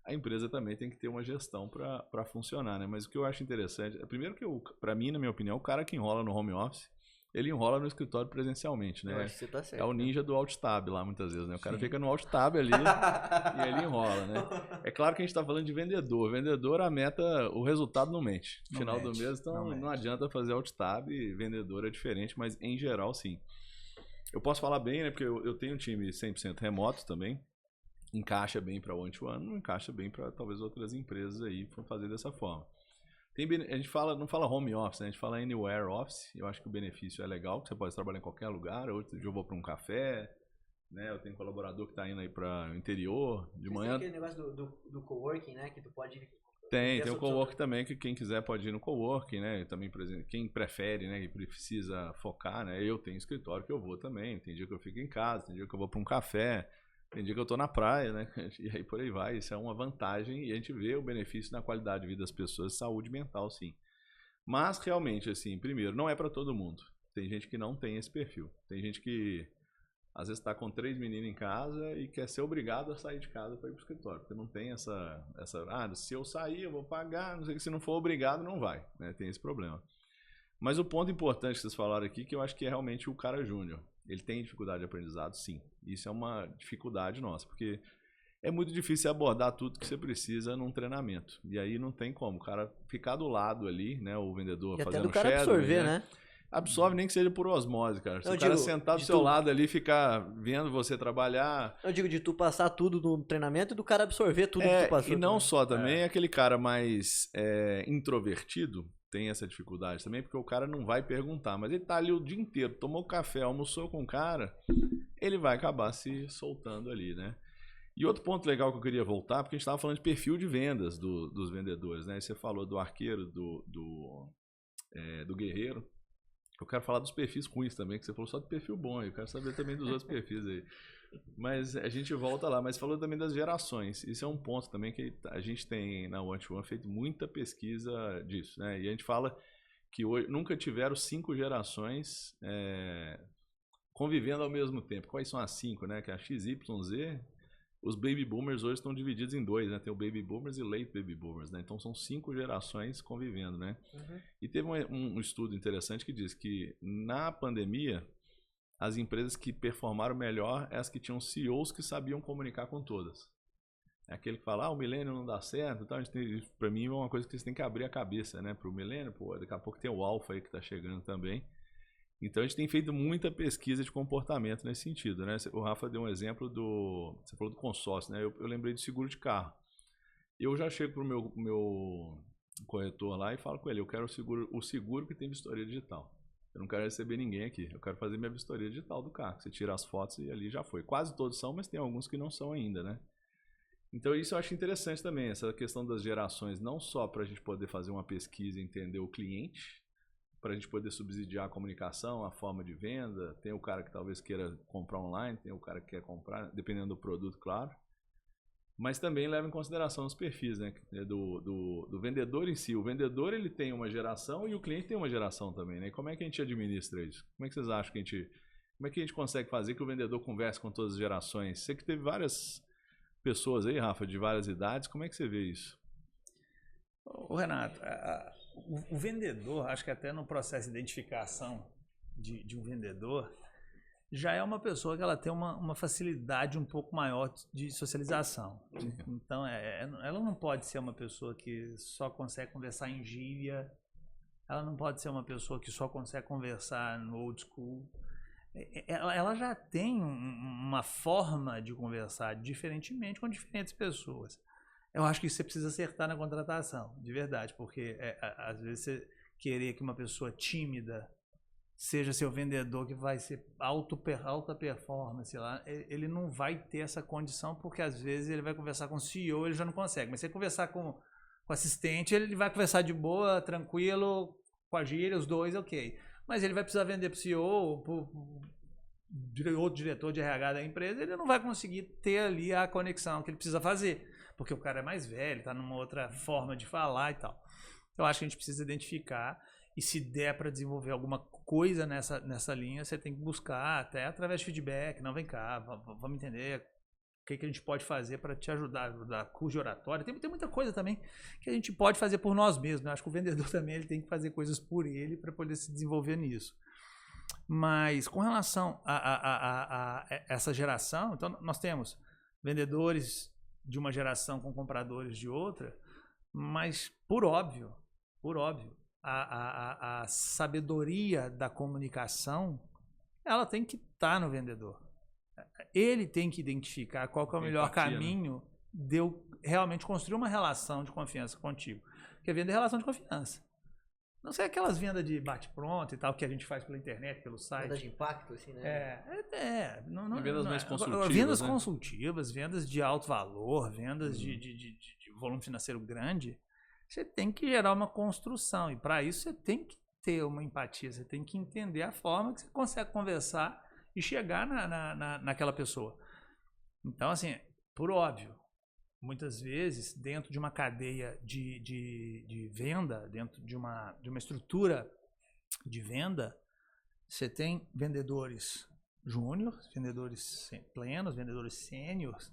A empresa também tem que ter uma gestão para funcionar, né? Mas o que eu acho interessante, primeiro que para mim, na minha opinião, o cara que enrola no home office, ele enrola no escritório presencialmente, né? Eu acho que você tá certo. É o ninja do alt tab lá, muitas vezes, né? O cara fica no alt tab ali e ele enrola, né? É claro que a gente tá falando de vendedor. Vendedor, a meta, o resultado não mente. No final do mês, então não adianta fazer alt tab, vendedor é diferente, mas em geral, sim. Eu posso falar bem, né? Porque eu tenho um time 100% remoto também. Encaixa bem para one-to-one, não encaixa bem para talvez outras empresas aí fazer dessa forma. A gente não fala home office, né? A gente fala anywhere office. Eu acho que o benefício é legal, que você pode trabalhar em qualquer lugar. Outro dia eu vou para um café, né? Eu tenho um colaborador que está indo aí para o interior de manhã. Tem aquele negócio do coworking, né? Que tu pode Tem o coworking também, que quem quiser pode ir no coworking, né? Também, por exemplo, quem prefere, né? E precisa focar, né? Eu tenho escritório que eu vou também. Tem dia que eu fico em casa, tem dia que eu vou para um café, tem dia que eu tô na praia, né? E aí por aí vai. Isso é uma vantagem e a gente vê o benefício na qualidade de vida das pessoas, saúde mental, sim. Mas realmente, assim, primeiro, não é para todo mundo. Tem gente que não tem esse perfil. Tem gente que às vezes está com 3 meninos em casa e quer ser obrigado a sair de casa para ir para o escritório. Porque não tem essa se eu sair eu vou pagar, não sei, se não for obrigado não vai, né? Tem esse problema. Mas o ponto importante que vocês falaram aqui, que eu acho que é realmente o cara júnior. Ele tem dificuldade de aprendizado, sim. Isso é uma dificuldade nossa, porque é muito difícil abordar tudo que você precisa num treinamento. E aí não tem como. O cara ficar do lado ali, né? O vendedor e fazendo até do cara shadow, absorver, né? Absorve nem que seja por osmose, cara. Se o cara sentar do seu lado ali, ficar vendo você trabalhar... Eu digo de tu passar tudo no treinamento e do cara absorver tudo que tu passou. E não só também, aquele cara mais introvertido tem essa dificuldade também, porque o cara não vai perguntar, mas ele tá ali o dia inteiro, tomou café, almoçou com o cara, ele vai acabar se soltando ali, né? E outro ponto legal que eu queria voltar, porque a gente estava falando de perfil de vendas dos vendedores, né? Você falou do arqueiro, do guerreiro. Eu quero falar dos perfis ruins também, que você falou só de perfil bom, eu quero saber também dos outros perfis aí. Mas a gente volta lá, mas falou também das gerações. Isso é um ponto também que a gente tem na One to One feito muita pesquisa disso, né? E a gente fala que hoje nunca tiveram 5 gerações convivendo ao mesmo tempo. Quais são as 5, né? Que é a X, Y, Z. Os baby boomers hoje estão divididos em 2, né? Tem o baby boomers e late baby boomers, né? Então são 5 gerações convivendo, né? Uhum. E teve um estudo interessante que diz que na pandemia as empresas que performaram melhor é as que tinham CEOs que sabiam comunicar com todas. É aquele que fala, o milênio não dá certo, então para mim é uma coisa que você tem que abrir a cabeça, né? Para o milênio, daqui a pouco tem o alfa aí que está chegando também. Então a gente tem feito muita pesquisa de comportamento nesse sentido, né? O Rafa deu um exemplo você falou do consórcio, né? Eu lembrei do seguro de carro. Eu já chego pro meu corretor lá e falo com ele, eu quero o seguro que tem vistoria digital. Eu não quero receber ninguém aqui, eu quero fazer minha vistoria digital do carro. Você tira as fotos e ali já foi. Quase todos são, mas tem alguns que não são ainda, né? Então isso eu acho interessante também, essa questão das gerações, não só para a gente poder fazer uma pesquisa e entender o cliente, para a gente poder subsidiar a comunicação, a forma de venda. Tem o cara que talvez queira comprar online, tem o cara que quer comprar, dependendo do produto, claro. Mas também leva em consideração os perfis, né, do vendedor em si. O vendedor ele tem uma geração e o cliente tem uma geração também, né? E como é que a gente administra isso? Como é que vocês acham que como é que a gente consegue fazer que o vendedor converse com todas as gerações? Você que teve várias pessoas aí, Rafa, de várias idades, como é que você vê isso? Ô Renato, o vendedor, acho que até no processo de identificação de um vendedor, já é uma pessoa que ela tem uma facilidade um pouco maior de socialização. Então, ela não pode ser uma pessoa que só consegue conversar em gíria, ela não pode ser uma pessoa que só consegue conversar no old school. Ela já tem uma forma de conversar diferentemente com diferentes pessoas. Eu acho que você precisa acertar na contratação, de verdade, porque às vezes você querer que uma pessoa tímida seja seu vendedor que vai ser alta performance lá, ele não vai ter essa condição, porque às vezes ele vai conversar com o CEO, ele já não consegue, mas se ele conversar com o assistente, ele vai conversar de boa, tranquilo, com a gíria, os dois, ok. Mas ele vai precisar vender para o CEO, para outro diretor de RH da empresa, ele não vai conseguir ter ali a conexão que ele precisa fazer, porque o cara é mais velho, está numa outra forma de falar e tal. Eu acho que a gente precisa identificar, e se der para desenvolver alguma coisa nessa linha, você tem que buscar até através de feedback. Não, vem cá, vamos entender o que a gente pode fazer para te ajudar, da curso de oratória. Tem muita coisa também que a gente pode fazer por nós mesmos, né? Acho que o vendedor também ele tem que fazer coisas por ele para poder se desenvolver nisso. Mas com relação a essa geração, então nós temos vendedores de uma geração com compradores de outra, mas por óbvio, a sabedoria da comunicação, ela tem que estar no vendedor. Ele tem que identificar qual que é o melhor caminho, né, de eu realmente construir uma relação de confiança contigo. Porque venda é relação de confiança. Não sei aquelas vendas de bate-pronto e tal, que a gente faz pela internet, pelo site. Venda de impacto, assim, né? Vendas mais consultivas, vendas, né? consultivas, vendas de alto valor, vendas de volume financeiro grande. você tem que gerar uma construção. E para isso você tem que ter uma empatia, você tem que entender a forma que você consegue conversar e chegar naquela pessoa. Então, assim, por óbvio, muitas vezes, dentro de uma cadeia de venda, dentro de uma estrutura de venda, você tem vendedores júnior, vendedores plenos, vendedores sêniores,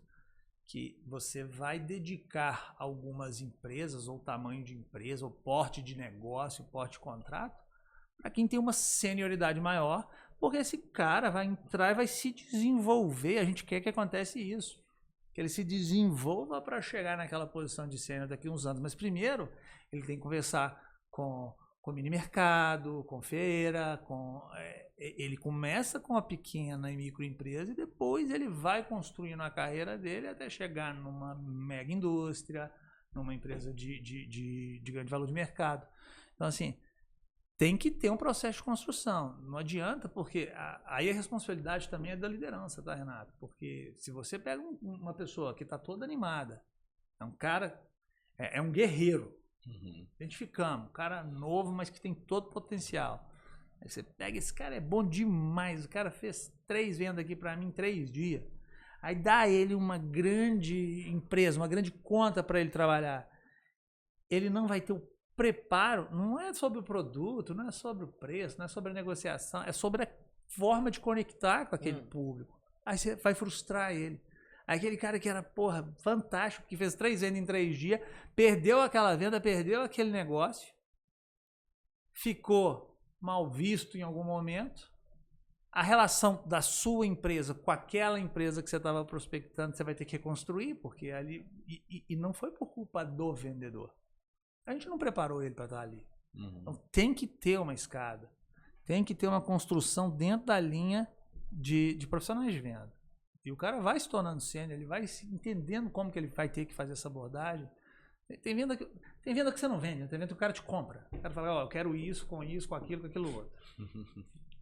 que você vai dedicar algumas empresas, ou tamanho de empresa, ou porte de negócio, porte de contrato, para quem tem uma senioridade maior, porque esse cara vai entrar e vai se desenvolver. A gente quer que aconteça isso, que ele se desenvolva para chegar naquela posição de sênior daqui a uns anos. Mas primeiro, ele tem que conversar com mini mercado, com feira, ele começa com a pequena e microempresa e depois ele vai construindo a carreira dele até chegar numa mega indústria, numa empresa de grande valor de mercado. Então, assim, tem que ter um processo de construção. Não adianta, porque aí a responsabilidade também é da liderança, tá, Renato? Porque se você pega uma pessoa que está toda animada, é um cara, é um guerreiro, identificamos, um cara novo, mas que tem todo o potencial. Aí você pega, esse cara é bom demais, o cara fez 3 vendas aqui para mim em 3 dias. Aí dá a ele uma grande empresa, uma grande conta para ele trabalhar. Ele não vai ter o preparo, não é sobre o produto, não é sobre o preço, não é sobre a negociação, é sobre a forma de conectar com aquele público. Aí você vai frustrar ele. Aquele cara que era, fantástico, que fez 3 vendas em 3 dias, perdeu aquela venda, perdeu aquele negócio, ficou mal visto em algum momento. A relação da sua empresa com aquela empresa que você estava prospectando, você vai ter que reconstruir, porque ali. E não foi por culpa do vendedor. A gente não preparou ele para estar ali. Então tem que ter uma escada. Tem que ter uma construção dentro da linha de profissionais de venda. E o cara vai se tornando sênior, ele vai se entendendo como que ele vai ter que fazer essa abordagem. Tem venda que você não vende, tem venda que o cara te compra. O cara fala, eu quero isso, com aquilo outro.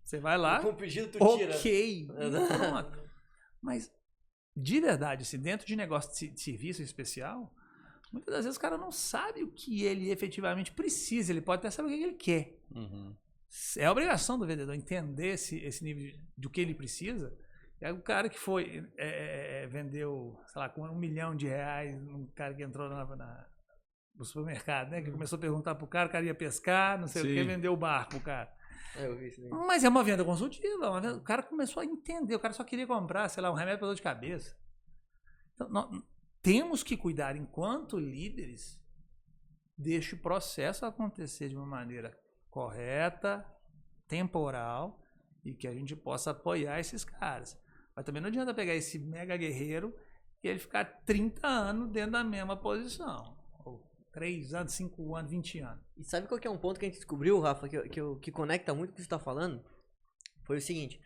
Você vai lá, com o pedido tu tira. Ok, pronto. Mas, de verdade, assim, dentro de negócio de serviço especial, muitas das vezes o cara não sabe o que ele efetivamente precisa, ele pode até saber o que ele quer. É a obrigação do vendedor entender esse nível do que ele precisa. É o cara que foi, vendeu, sei lá, com R$1 milhão, um cara que entrou no supermercado, né? Que começou a perguntar pro cara, o cara ia pescar, não sei o que, vendeu o barco pro cara. Eu vi isso aí. Mas é uma venda consultiva, o cara começou a entender, o cara só queria comprar, sei lá, um remédio para dor de cabeça. Então, temos que cuidar, enquanto líderes, deste processo acontecer de uma maneira correta, temporal, e que a gente possa apoiar esses caras. Mas também não adianta pegar esse mega guerreiro e ele ficar 30 anos dentro da mesma posição. Ou 3 anos, 5 anos, 20 anos. E sabe qual que é um ponto que a gente descobriu, Rafa, que conecta muito com o que você está falando? Foi o seguinte.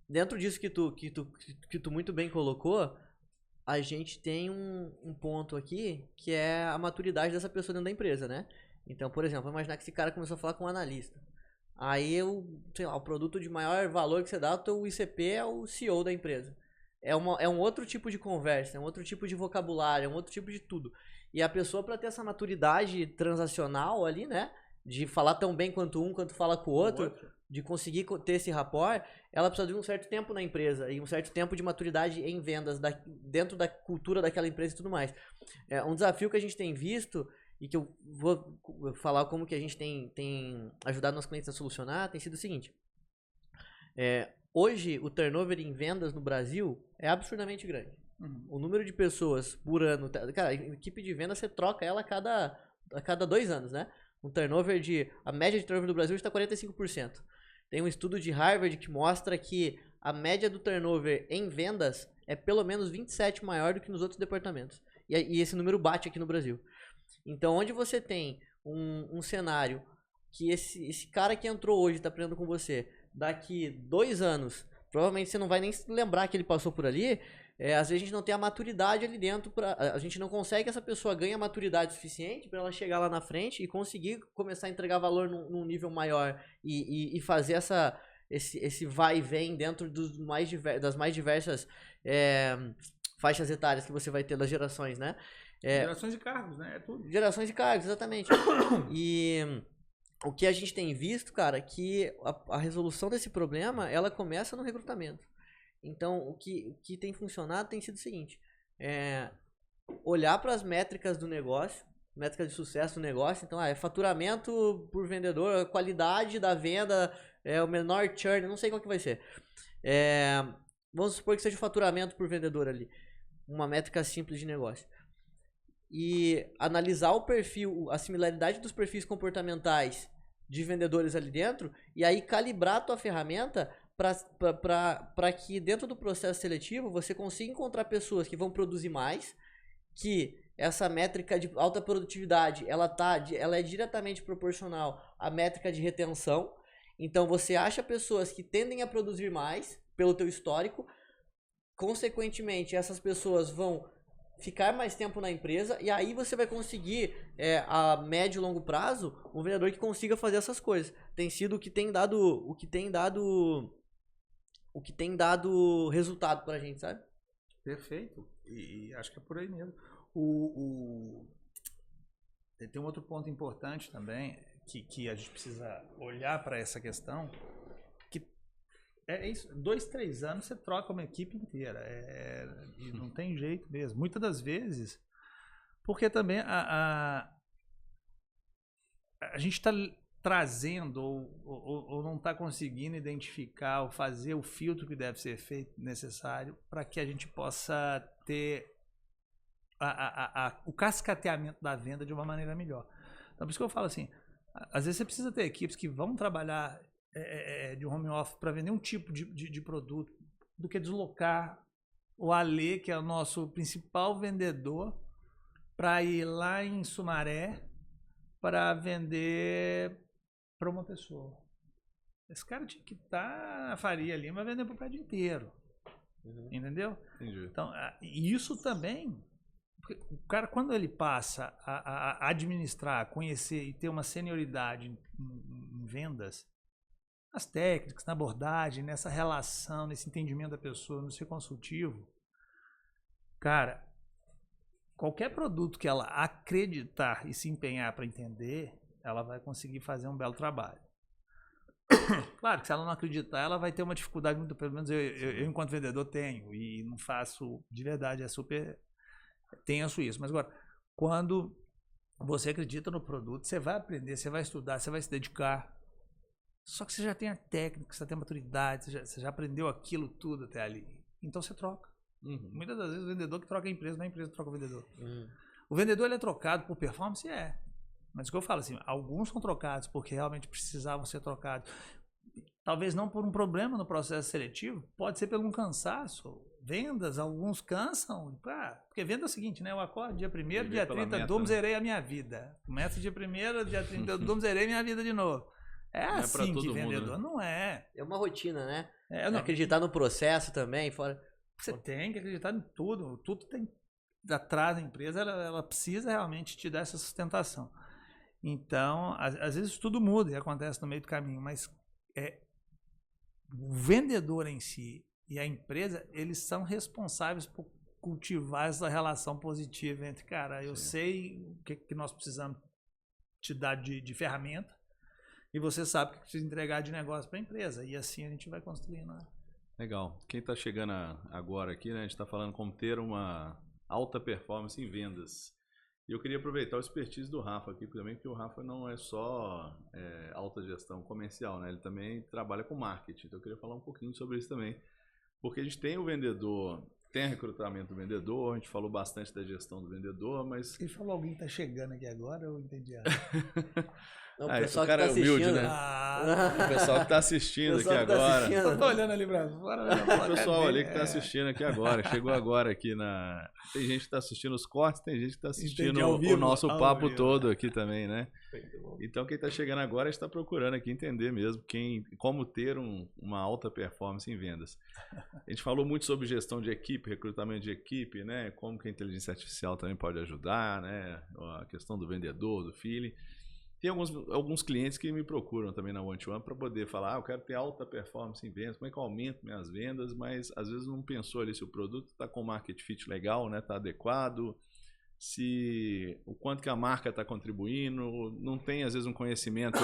Dentro disso que tu muito bem colocou, a gente tem um ponto aqui que é a maturidade dessa pessoa dentro da empresa, né? Então, por exemplo, vamos imaginar que esse cara começou a falar com um analista. Aí, sei lá, o produto de maior valor que você dá, o teu ICP é o CEO da empresa. É um outro tipo de conversa, é um outro tipo de vocabulário, é um outro tipo de tudo. E a pessoa, para ter essa maturidade transacional ali, né? De falar tão bem quanto fala com o outro, de conseguir ter esse rapport, ela precisa de um certo tempo na empresa e um certo tempo de maturidade em vendas, dentro da cultura daquela empresa e tudo mais. É um desafio que a gente tem visto e que eu vou falar como que a gente tem ajudado nossos clientes a solucionar, tem sido o seguinte. Hoje, o turnover em vendas no Brasil é absurdamente grande. O número de pessoas por ano... Cara, a equipe de venda, você troca ela a cada 2 anos, né? A média de turnover do Brasil está 45%. Tem um estudo de Harvard que mostra que a média do turnover em vendas é pelo menos 27 maior do que nos outros departamentos. E esse número bate aqui no Brasil. Então, onde você tem um cenário que esse cara que entrou hoje está aprendendo com você, daqui 2 anos, provavelmente você não vai nem se lembrar que ele passou por ali, às vezes a gente não tem a maturidade ali dentro, a gente não consegue que essa pessoa ganhe a maturidade suficiente para ela chegar lá na frente e conseguir começar a entregar valor num nível maior e fazer esse vai e vem dentro das mais diversas faixas etárias que você vai ter das gerações, né? Gerações de cargos, né? É tudo. Gerações de cargos, exatamente. E o que a gente tem visto, cara, que a resolução desse problema, ela começa no recrutamento. Então, o que tem funcionado tem sido o seguinte, olhar para as métricas do negócio, métricas de sucesso do negócio, então, é faturamento por vendedor, a qualidade da venda, o menor churn, não sei qual que vai ser. Vamos supor que seja o faturamento por vendedor ali, uma métrica simples de negócio. E analisar o perfil, a similaridade dos perfis comportamentais de vendedores ali dentro, e aí calibrar a tua ferramenta para que dentro do processo seletivo você consiga encontrar pessoas que vão produzir mais, que essa métrica de alta produtividade ela é diretamente proporcional à métrica de retenção. Então você acha pessoas que tendem a produzir mais pelo teu histórico, consequentemente essas pessoas vão ficar mais tempo na empresa, e aí você vai conseguir, a médio e longo prazo, um vendedor que consiga fazer essas coisas. Tem sido o que tem dado resultado pra gente, sabe? Perfeito. E acho que é por aí mesmo. Tem um outro ponto importante também, que a gente precisa olhar para essa questão, que é isso, 2, 3 anos você troca uma equipe inteira, e não tem jeito mesmo. Muitas das vezes, porque também a gente está trazendo ou não está conseguindo identificar ou fazer o filtro que deve ser feito necessário para que a gente possa ter o cascateamento da venda de uma maneira melhor. Então, por isso que eu falo assim, às vezes você precisa ter equipes que vão trabalhar de home office para vender um tipo de produto, do que deslocar o Alê, que é o nosso principal vendedor, para ir lá em Sumaré para vender para uma pessoa. Esse cara tinha que estar na Faria ali, mas vender para o prédio inteiro. Entendeu? Entendi. Então, isso também, o cara, quando ele passa a administrar, a conhecer e ter uma senioridade em vendas, nas técnicas, na abordagem, nessa relação, nesse entendimento da pessoa, no ser consultivo, cara, qualquer produto que ela acreditar e se empenhar para entender, ela vai conseguir fazer um belo trabalho. Claro que se ela não acreditar, ela vai ter uma dificuldade, muito, pelo menos eu enquanto vendedor tenho, e não faço de verdade, é super tenso isso. Mas agora, quando você acredita no produto, você vai aprender, você vai estudar, você vai se dedicar. Só que você já tem a técnica, você já tem a maturidade, você já aprendeu aquilo tudo até ali. Então você troca. Muitas das vezes o vendedor que troca a empresa, não é a empresa que troca o vendedor. O vendedor ele é trocado por performance? Mas o que eu falo assim, alguns são trocados porque realmente precisavam ser trocados. Talvez não por um problema no processo seletivo, pode ser por um cansaço. Vendas, alguns cansam. Porque venda é o seguinte, né? Eu acordo dia 1º, dia 30, zerei a minha vida. Começa dia 1º, dia 30, zerei minha vida de novo. Não assim é todo que mundo, vendedor, né? não é. É uma rotina, né? Não. Acreditar no processo também, fora... Você tem que acreditar em tudo. Tudo tem atrás da empresa, ela precisa realmente te dar essa sustentação. Então, às vezes tudo muda e acontece no meio do caminho, mas o vendedor em si e a empresa, eles são responsáveis por cultivar essa relação positiva entre, cara, eu sei o que nós precisamos te dar de ferramenta, e você sabe o que precisa entregar de negócio para a empresa. E assim a gente vai construindo. Legal. Quem está chegando agora aqui, né? A gente está falando como ter uma alta performance em vendas. E eu queria aproveitar o expertise do Rafa aqui também, porque o Rafa não é só alta gestão comercial, né? Ele também trabalha com marketing. Então eu queria falar um pouquinho sobre isso também. Porque a gente tem o vendedor, tem recrutamento do vendedor, a gente falou bastante da gestão do vendedor, mas... Ele falou alguém que está chegando aqui agora, eu entendi errado. Não, o pessoal o cara que tá é humilde, assistindo, né? O pessoal que está assistindo aqui agora. Eu tô olhando ali pra fora. O pessoal ali que está assistindo aqui agora, chegou agora aqui na... Tem gente que está assistindo os cortes, tem gente que está assistindo o nosso papo todo aqui também, né? Então quem está chegando agora está procurando aqui entender mesmo como ter uma alta performance em vendas. A gente falou muito sobre gestão de equipe, recrutamento de equipe, né? Como que a inteligência artificial também pode ajudar, né? A questão do vendedor, do feeling. Tem alguns clientes que me procuram também na One-to-One para poder falar, eu quero ter alta performance em vendas, como é que eu aumento minhas vendas, mas às vezes não pensou ali se o produto está com market fit legal, né? Está adequado, o quanto que a marca está contribuindo, não tem às vezes um conhecimento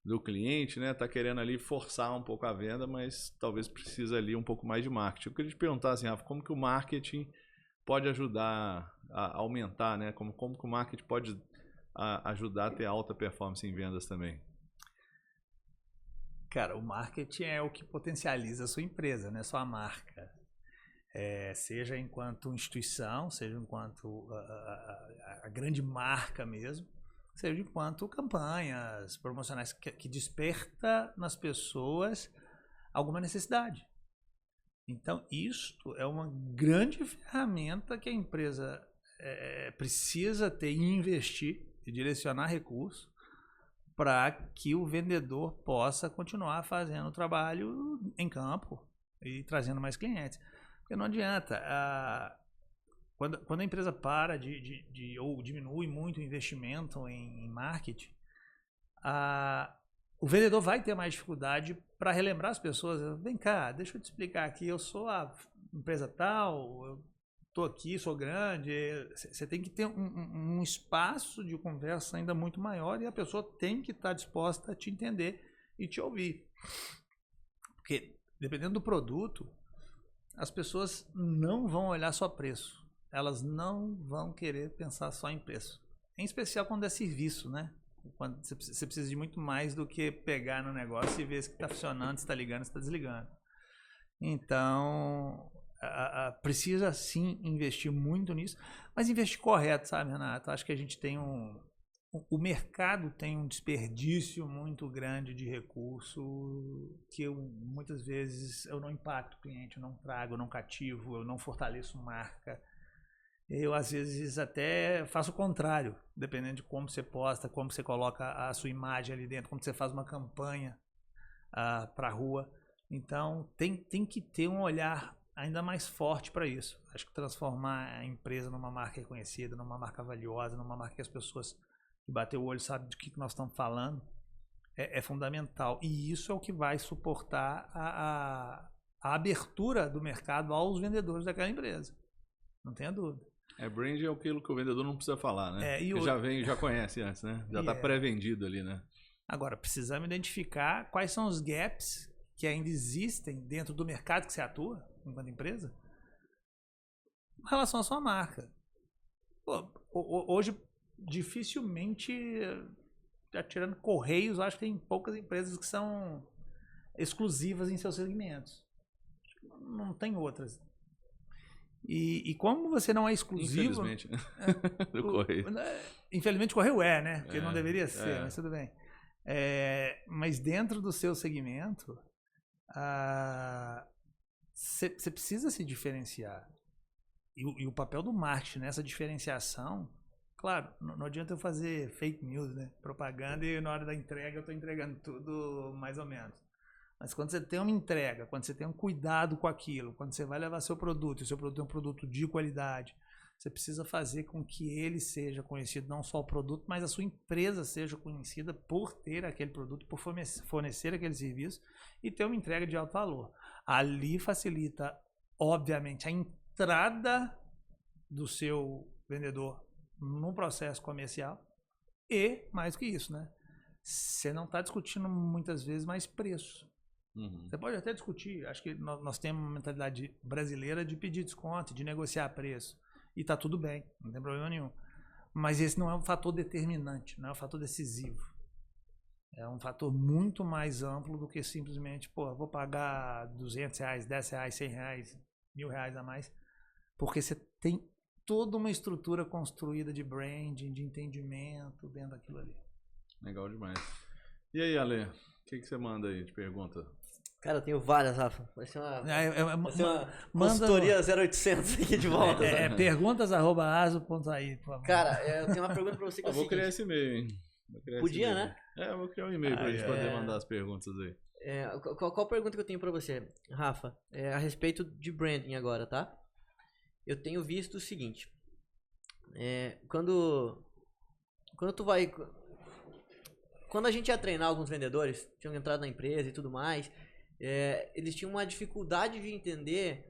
do cliente, né? Tá querendo ali forçar um pouco a venda, mas talvez precisa ali um pouco mais de marketing. Eu queria te perguntar assim, Rafa, como que o marketing pode ajudar a aumentar, né? Como que o marketing pode ajudar a ter alta performance em vendas também? Cara, o marketing é o que potencializa a sua empresa, né? Sua marca. Seja enquanto instituição, seja enquanto a grande marca mesmo, seja enquanto campanhas promocionais que desperta nas pessoas alguma necessidade. Então, isto é uma grande ferramenta que a empresa precisa ter e investir e direcionar recursos para que o vendedor possa continuar fazendo o trabalho em campo e trazendo mais clientes. Porque não adianta, quando a empresa para ou diminui muito o investimento em marketing, o vendedor vai ter mais dificuldade para relembrar as pessoas. Vem cá, deixa eu te explicar aqui, eu sou a empresa tal, eu estou aqui, sou grande. Você tem que ter um espaço de conversa ainda muito maior e a pessoa tem que estar disposta a te entender e te ouvir. Porque, dependendo do produto, as pessoas não vão olhar só preço. Elas não vão querer pensar só em preço. Em especial quando é serviço, né? Quando você precisa de muito mais do que pegar no negócio e ver se está funcionando, se está ligando, se está desligando. Então, precisa sim investir muito nisso, mas investir correto, sabe, Renato? Acho que a gente tem o mercado tem um desperdício muito grande de recurso que muitas vezes eu não impacto o cliente, eu não trago, eu não cativo, eu não fortaleço marca. Eu às vezes até faço o contrário, dependendo de como você posta, como você coloca a sua imagem ali dentro, como você faz uma campanha para a rua. Então tem que ter um olhar ainda mais forte para isso. Acho que transformar a empresa numa marca reconhecida, numa marca valiosa, numa marca que as pessoas que bater o olho sabem do que nós estamos falando, é fundamental. E isso é o que vai suportar a abertura do mercado aos vendedores daquela empresa. Não tenha dúvida. Brand é aquilo que o vendedor não precisa falar, né? Já conhece antes, né? Já está pré-vendido ali, né? Agora, precisamos identificar quais são os gaps que ainda existem dentro do mercado que você atua, enquanto empresa, em relação à sua marca. Hoje, dificilmente, tirando Correios, acho que tem poucas empresas que são exclusivas em seus segmentos. Não tem outras. E como você não é exclusivo... Infelizmente, né? Do Correio. Infelizmente o Correio né? Porque não deveria ser, mas tudo bem. Mas dentro do seu segmento, você precisa se diferenciar. E o papel do marketing nessa diferenciação, claro, não adianta eu fazer fake news, né? Propaganda, e na hora da entrega eu estou entregando tudo mais ou menos. Mas quando você tem uma entrega, quando você tem um cuidado com aquilo, quando você vai levar seu produto, e o seu produto é um produto de qualidade, você precisa fazer com que ele seja conhecido, não só o produto, mas a sua empresa seja conhecida por ter aquele produto, por fornecer aquele serviço e ter uma entrega de alto valor. Ali facilita, obviamente, a entrada do seu vendedor no processo comercial e, mais que isso, né? Você não está discutindo muitas vezes mais preço. Você pode até discutir, acho que nós temos uma mentalidade brasileira de pedir desconto, de negociar preço. E tá tudo bem, não tem problema nenhum. Mas esse não é um fator determinante, não é um fator decisivo. É um fator muito mais amplo do que simplesmente, vou pagar R$200, R$10, R$100, R$1.000 a mais. Porque você tem toda uma estrutura construída de branding, de entendimento dentro daquilo ali. Legal demais. E aí, Ale, o que você manda aí de pergunta? Cara, eu tenho várias, Rafa. Vai ser uma consultoria 0800 aqui de volta. Perguntas@aso.ai, por favor. Cara, eu tenho uma pergunta pra você que é o seguinte. Vou criar esse e-mail, hein? Podia, né? Eu vou criar um e-mail pra gente poder mandar as perguntas aí. Qual pergunta que eu tenho pra você, Rafa? A respeito de branding agora, tá? Eu tenho visto o seguinte. Quando a gente ia treinar alguns vendedores, tinham entrado na empresa e tudo mais, eles tinham uma dificuldade de entender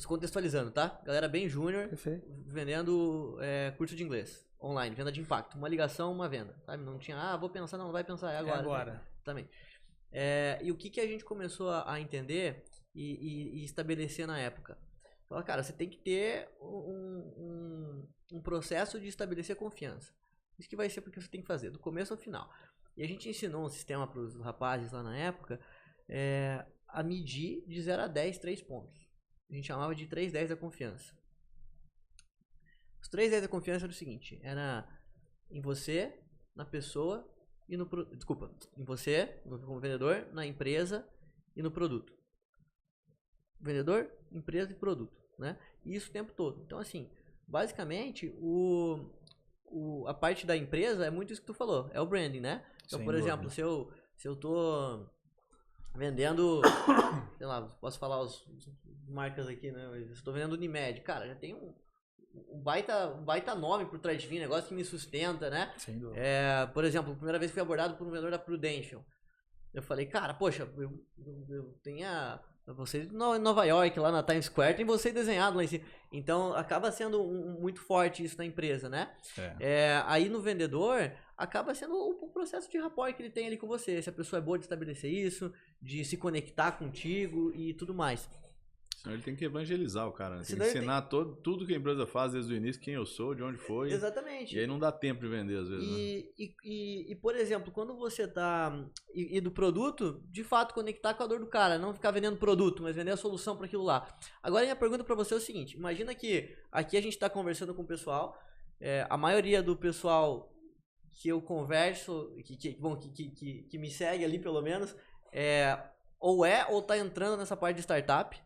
contextualizando, tá? Galera bem júnior, Perfeito. vendendo curso de inglês, online, venda de impacto. Uma ligação, uma venda, sabe? Não tinha, vou pensar, não vai pensar, é agora. É agora. Também. E o que a gente começou a entender e estabelecer na época? Falar, cara, você tem que ter um processo de estabelecer confiança. Isso que vai ser porque você tem que fazer, do começo ao final. E a gente ensinou um sistema para os rapazes lá na época a medir de 0 a 10, 3 pontos. A gente chamava de 3-10 da confiança. Os 3-10 da confiança era o seguinte, era em você, na pessoa e no produto. Desculpa, em você, como vendedor, na empresa e no produto. Vendedor, empresa e produto, né? E isso o tempo todo. Então, assim, basicamente, a parte da empresa é muito isso que tu falou, é o branding, né? Então, Sem por dúvida. exemplo, se eu tô vendendo, sei lá, posso falar as marcas aqui, né? Eu estou vendendo Unimed, cara, já tem um baita nome por trás de mim, negócio que me sustenta, né? Sem dúvida. Por exemplo, a primeira vez que fui abordado por um vendedor da Prudential, eu falei, cara, poxa, eu tenho você em Nova York, lá na Times Square, tem você desenhado lá em cima. Então, acaba sendo muito forte isso na empresa, né? Aí no vendedor, acaba sendo o processo de rapport que ele tem ali com você. Se a pessoa é boa de estabelecer isso, de se conectar contigo e tudo mais. Senão ele tem que evangelizar o cara, né? Tem Senão que ele ensinar tudo que a empresa faz desde o início, quem eu sou, de onde foi. Exatamente. E aí não dá tempo de vender às vezes, né? E, por exemplo, quando você tá... E do produto, de fato, conectar com a dor do cara. Não ficar vendendo produto, mas vender a solução para aquilo lá. Agora, minha pergunta para você é o seguinte. Imagina que aqui a gente tá conversando com o pessoal. A maioria do pessoal que eu converso, que me segue ali pelo menos, ou tá entrando nessa parte de startup,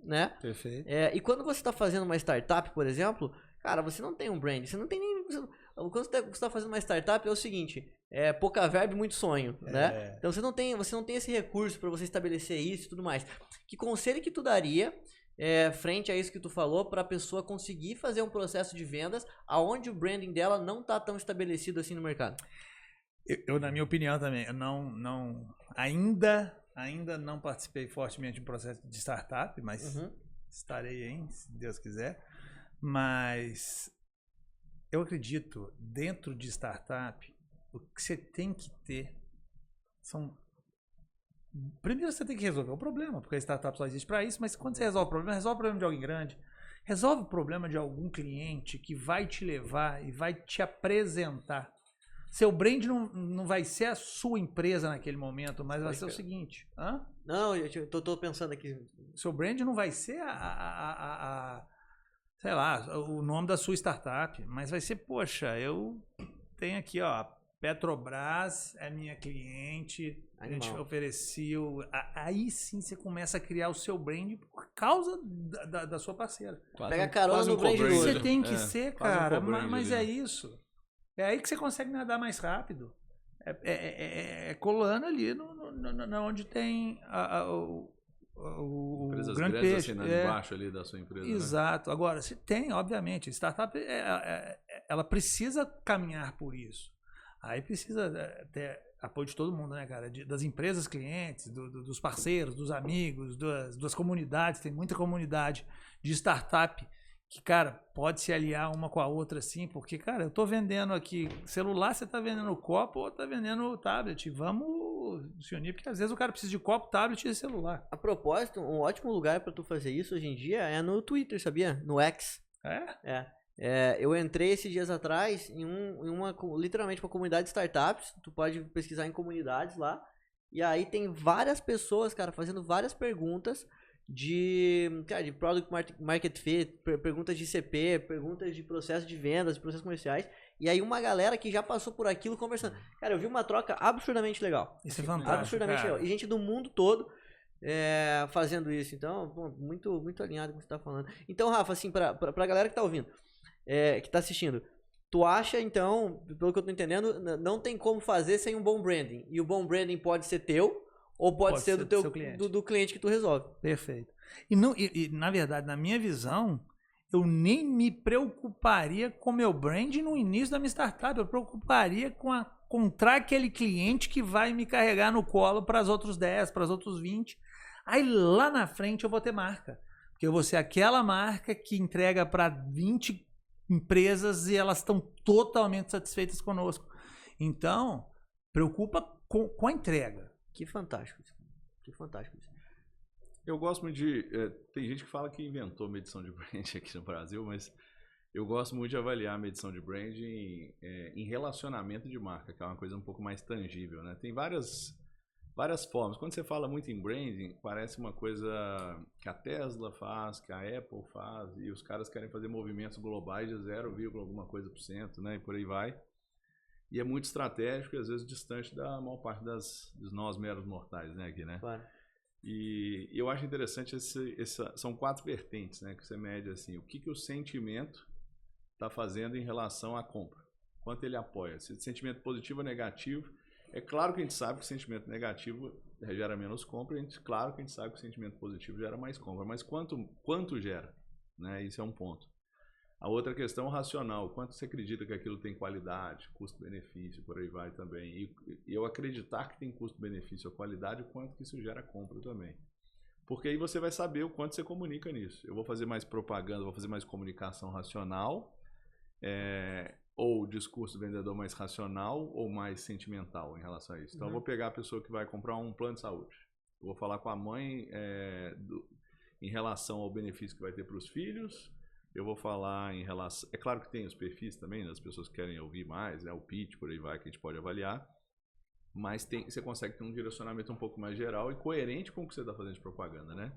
né? Perfeito. E quando você está fazendo uma startup, por exemplo, cara, você não tem um brand, você não tem nem... Quando você está fazendo uma startup é o seguinte, pouca verba e muito sonho, né? Então você não tem esse recurso para você estabelecer isso e tudo mais. Que conselho que tu daria frente a isso que tu falou para a pessoa conseguir fazer um processo de vendas aonde o branding dela não tá tão estabelecido assim no mercado? Eu na minha opinião também, eu ainda não participei fortemente de um processo de startup, mas estarei aí, se Deus quiser. Mas eu acredito, dentro de startup, o que você tem que ter são... Primeiro você tem que resolver o problema, porque a startup só existe para isso, mas quando você resolve o problema de alguém grande, resolve o problema de algum cliente que vai te levar e vai te apresentar. Seu brand não vai ser a sua empresa naquele momento, mas vai ser o seguinte. Hã? Não, eu tô pensando aqui. Seu brand não vai ser sei lá, o nome da sua startup, mas vai ser, poxa, eu tenho aqui, ó, Petrobras é minha cliente, a gente ofereceu. Aí sim você começa a criar o seu brand por causa da sua parceira. Pega carona no brand do outro. Você tem que ser, cara, mas ali, é isso. É aí que você consegue nadar mais rápido. Colando ali onde tem o empresas grande grandes peixe. assinando embaixo ali da sua empresa. Exato. Né? Agora, se tem, obviamente, startup ela precisa caminhar por isso. Aí precisa ter apoio de todo mundo, né, cara? Das empresas clientes, dos parceiros, dos amigos, das comunidades. Tem muita comunidade de startup que, cara, pode se aliar uma com a outra, assim, porque, cara, eu tô vendendo aqui celular, você tá vendendo copo ou tá vendendo tablet. Vamos se unir, porque às vezes o cara precisa de copo, tablet e celular. A propósito, um ótimo lugar pra tu fazer isso hoje em dia é no Twitter, sabia? No X. Eu entrei esses dias atrás em literalmente uma comunidade de startups. Tu pode pesquisar em comunidades lá. E aí tem várias pessoas, cara, fazendo várias perguntas de Product Market Fit, perguntas de CP, perguntas de processo de vendas, de processos comerciais. E aí uma galera que já passou por aquilo conversando. Cara, eu vi uma troca absurdamente legal. Isso é fantástico, absurdamente legal. E gente do mundo todo fazendo isso. Então, pô, muito, muito alinhado com o que você tá falando. Então, Rafa, assim, pra galera que tá ouvindo, que tá assistindo, tu acha, então, pelo que eu tô entendendo, não tem como fazer sem um bom branding. E o bom branding pode ser teu, ou pode ser do cliente que tu resolve. Perfeito. E na verdade, na minha visão, eu nem me preocuparia com meu brand no início da minha startup. Eu preocuparia com encontrar aquele cliente que vai me carregar no colo para os outros 10, para os outros 20. Aí lá na frente eu vou ter marca. Porque eu vou ser aquela marca que entrega para 20 empresas e elas estão totalmente satisfeitas conosco. Então, preocupa com a entrega. Que fantástico isso. Que fantástico isso. Eu gosto muito tem gente que fala que inventou medição de brand aqui no Brasil, mas eu gosto muito de avaliar a medição de branding em relacionamento de marca, que é uma coisa um pouco mais tangível, né? Tem várias formas. Quando você fala muito em branding, parece uma coisa que a Tesla faz, que a Apple faz, e os caras querem fazer movimentos globais de 0, alguma coisa por cento, né? E por aí vai. E é muito estratégico e às vezes distante da maior parte dos nós meros mortais, né? Aqui, né? Claro. E eu acho interessante, são 4 vertentes, né? Que você mede assim, o que o sentimento está fazendo em relação à compra. Quanto ele apoia. Se sentimento positivo ou negativo. É claro que a gente sabe que o sentimento negativo gera menos compra. Claro que a gente sabe que o sentimento positivo gera mais compra. Mas quanto gera? Né? Isso é um ponto. A outra questão é o racional. Quanto você acredita que aquilo tem qualidade, custo-benefício, por aí vai também. E eu acreditar que tem custo-benefício ou qualidade, o quanto que isso gera compra também. Porque aí você vai saber o quanto você comunica nisso. Eu vou fazer mais propaganda, vou fazer mais comunicação racional, ou discurso vendedor mais racional ou mais sentimental em relação a isso. Então eu vou pegar a pessoa que vai comprar um plano de saúde. Eu vou falar com a mãe em relação ao benefício que vai ter para os filhos. Eu vou falar em relação... É claro que tem os perfis também, né, das pessoas que querem ouvir mais, né, o pitch, por aí vai, que a gente pode avaliar. Mas você consegue ter um direcionamento um pouco mais geral e coerente com o que você está fazendo de propaganda, né?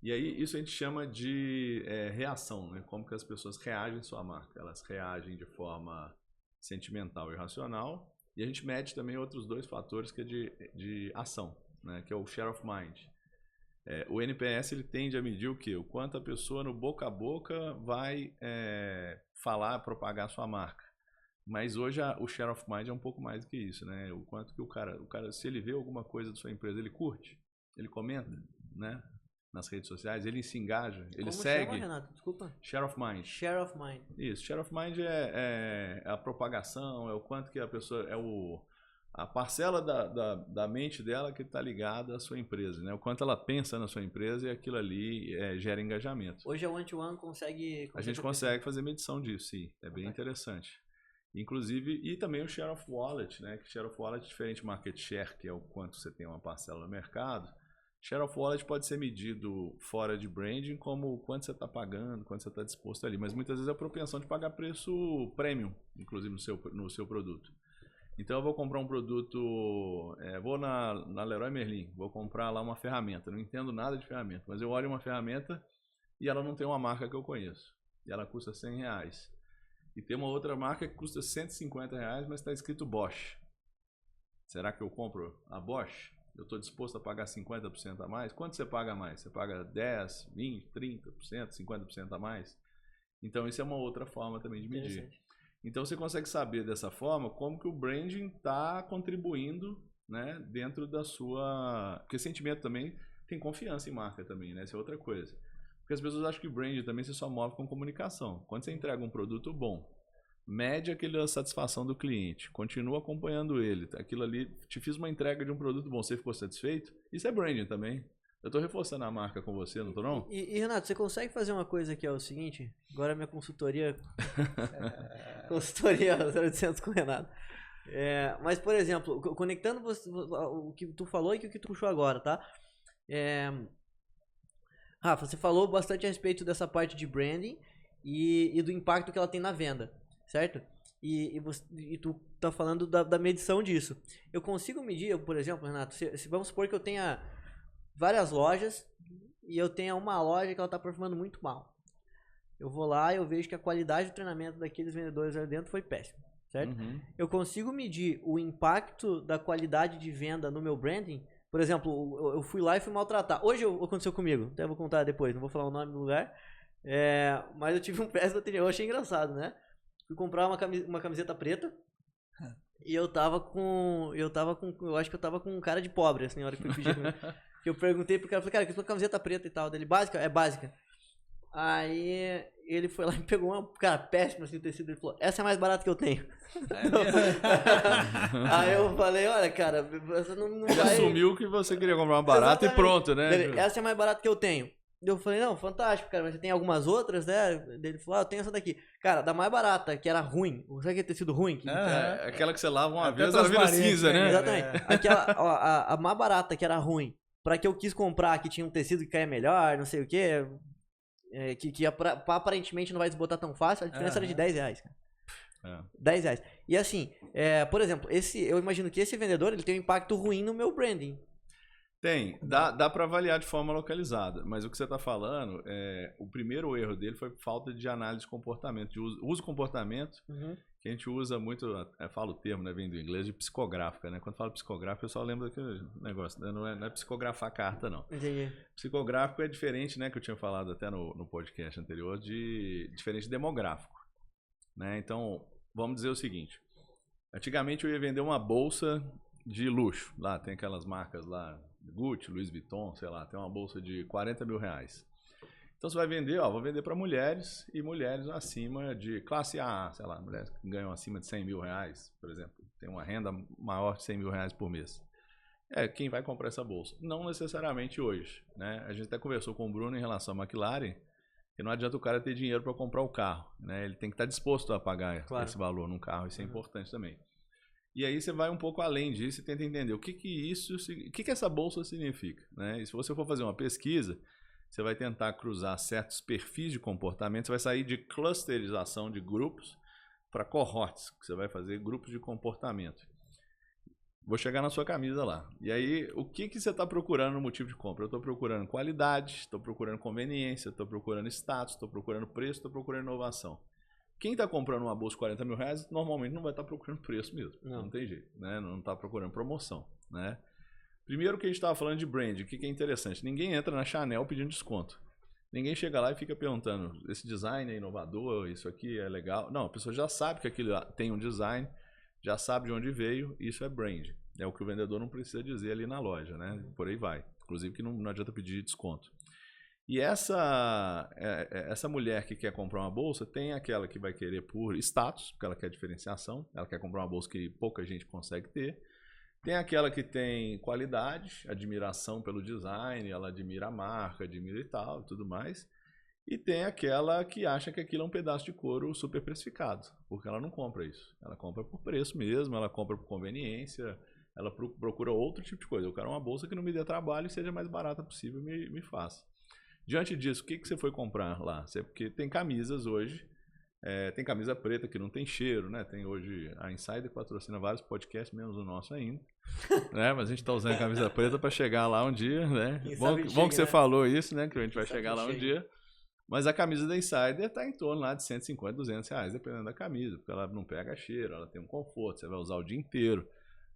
E aí isso a gente chama de reação, né? Como que as pessoas reagem à sua marca. Elas reagem de forma sentimental e racional. E a gente mede também outros 2 fatores que é de ação, né? Que é o share of mind. O NPS ele tende a medir o quê? O quanto a pessoa no boca a boca vai falar, propagar a sua marca. Mas hoje o share of mind é um pouco mais do que isso, né? O quanto que o cara, se ele vê alguma coisa da sua empresa, ele curte, ele comenta, né? Nas redes sociais, ele se engaja, ele segue. Como chama, Renato? Desculpa. Share of mind. Share of mind. Isso, share of mind é a propagação, é o quanto que a pessoa, a parcela da mente dela que está ligada à sua empresa, né? O quanto ela pensa na sua empresa e aquilo ali gera engajamento. Hoje a One-to-One consegue... A gente consegue fazer medição disso, sim. É bem interessante. Inclusive, e também o share of wallet, né? Que share of wallet é diferente do market share, que é o quanto você tem uma parcela no mercado. Share of wallet pode ser medido fora de branding como quanto você está pagando, quanto você está disposto ali. Mas muitas vezes é a propensão de pagar preço premium, inclusive no seu produto. Então eu vou comprar um produto, vou na Leroy Merlin, vou comprar lá uma ferramenta. Não entendo nada de ferramenta, mas eu olho uma ferramenta e ela não tem uma marca que eu conheço. E ela custa R$100. E tem uma outra marca que custa R$150, mas está escrito Bosch. Será que eu compro a Bosch? Eu estou disposto a pagar 50% a mais? Quanto você paga a mais? Você paga 10%, 20%, 30%, 50% a mais? Então isso é uma outra forma também de medir. Então você consegue saber dessa forma como que o branding está contribuindo, né, dentro da sua... Porque sentimento também tem confiança em marca também, né? Isso é outra coisa. Porque as pessoas acham que o branding também se só move com comunicação. Quando você entrega um produto bom, mede aquela satisfação do cliente, continua acompanhando ele. Aquilo ali, te fiz uma entrega de um produto bom, você ficou satisfeito? Isso é branding também. Eu estou reforçando a marca com você, não estou não? E Renato, você consegue fazer uma coisa que é o seguinte? Agora a minha consultoria... consultoria 0800 com o Renato. Mas, por exemplo, conectando o que tu falou e o que tu puxou agora, tá? Rafa, você falou bastante a respeito dessa parte de branding e do impacto que ela tem na venda, certo? E tu tá falando da medição disso. Eu consigo medir, por exemplo, Renato, se vamos supor que eu tenha várias lojas e eu tenha uma loja que ela tá performando muito mal. Eu vou lá e eu vejo que a qualidade do treinamento daqueles vendedores ali dentro foi péssima, certo? Uhum. Eu consigo medir o impacto da qualidade de venda no meu branding. Por exemplo, eu fui lá e fui maltratar. Hoje aconteceu comigo, até vou contar depois, não vou falar o nome do lugar. Mas eu tive um péssimo atendimento, eu achei engraçado, né? Fui comprar uma camiseta preta e eu acho que eu tava com um cara de pobre, assim, na hora que fui pedir. Eu perguntei pro cara, falei, cara, que sua camiseta preta e tal, dele, básica? É básica. Aí ele foi lá e pegou uma, cara, péssima assim, tecido, ele falou, essa é a mais barata que eu tenho. Aí eu falei, olha, cara, você não vai... Assumiu que você queria comprar uma barata e pronto, né? Essa é a mais barata que eu tenho. Eu falei, não, fantástico, cara, mas você tem algumas outras, né? Ele falou, eu tenho essa daqui. Cara, da mais barata, que era ruim. Sabe que tecido ruim? Que, Aquela que você lava uma Até vez, ela vira transparente, cinza, né? Exatamente. Aquela, ó, a mais barata, que era ruim, pra que eu quis comprar, que tinha um tecido que caia melhor, não sei o quê, que aparentemente não vai desbotar tão fácil, a diferença era de R$10, cara. R$10. E assim, por exemplo, eu imagino que esse vendedor ele tem um impacto ruim no meu branding. Tem, dá para avaliar de forma localizada, mas o que você está falando, o primeiro erro dele foi falta de análise de comportamento, de uso comportamento, que a gente usa muito, fala o termo, né, vem do inglês, de psicográfica, né? Quando fala psicográfica, eu só lembro daquele negócio, né? Não é psicografar carta, não. Entendi. Psicográfico é diferente, né, que eu tinha falado até no podcast anterior, diferente de demográfico, né? Então, vamos dizer o seguinte, antigamente eu ia vender uma bolsa de luxo, lá tem aquelas marcas lá, Gucci, Louis Vuitton, sei lá, tem uma bolsa de R$40 mil. Então você vai vender, vou vender para mulheres e mulheres acima de classe A, sei lá, mulheres que ganham acima de R$100 mil, por exemplo, tem uma renda maior de R$100 mil por mês. Quem vai comprar essa bolsa? Não necessariamente hoje, né? A gente até conversou com o Bruno em relação à McLaren, que não adianta o cara ter dinheiro para comprar o carro, né? Ele tem que estar disposto a pagar esse valor num carro, isso é importante também. E aí você vai um pouco além disso e tenta entender o que essa bolsa significa, né? E se você for fazer uma pesquisa, você vai tentar cruzar certos perfis de comportamento, você vai sair de clusterização de grupos para cohorts, que você vai fazer grupos de comportamento. Vou chegar na sua camisa lá. E aí, o que você está procurando no motivo de compra? Eu estou procurando qualidade, estou procurando conveniência, estou procurando status, estou procurando preço, estou procurando inovação. Quem está comprando uma bolsa de R$40 mil, normalmente não vai estar procurando preço mesmo. Não tem jeito, né? Não está procurando promoção, né? Primeiro que a gente estava falando de brand, o que é interessante? Ninguém entra na Chanel pedindo desconto. Ninguém chega lá e fica perguntando, esse design é inovador, isso aqui é legal. Não, a pessoa já sabe que aquilo tem um design, já sabe de onde veio, isso é brand. É o que o vendedor não precisa dizer ali na loja, né? Por aí vai. Inclusive que não adianta pedir desconto. E essa mulher que quer comprar uma bolsa, tem aquela que vai querer por status, porque ela quer diferenciação, ela quer comprar uma bolsa que pouca gente consegue ter. Tem aquela que tem qualidade, admiração pelo design, ela admira a marca, admira e tal, tudo mais. E tem aquela que acha que aquilo é um pedaço de couro super precificado, porque ela não compra isso. Ela compra por preço mesmo, ela compra por conveniência, ela procura outro tipo de coisa. Eu quero uma bolsa que não me dê trabalho e seja mais barata possível e me faça. Diante disso, o que você foi comprar lá? Porque tem camisas hoje, tem camisa preta que não tem cheiro, né? Tem hoje a Insider patrocina vários podcasts, menos o nosso ainda, né? Mas a gente está usando a camisa preta para chegar lá um dia, né? Bom que você falou isso, né? Que a gente vai chegar lá um dia. Mas a camisa da Insider está em torno lá de R$150, R$200, dependendo da camisa, porque ela não pega cheiro, ela tem um conforto, você vai usar o dia inteiro.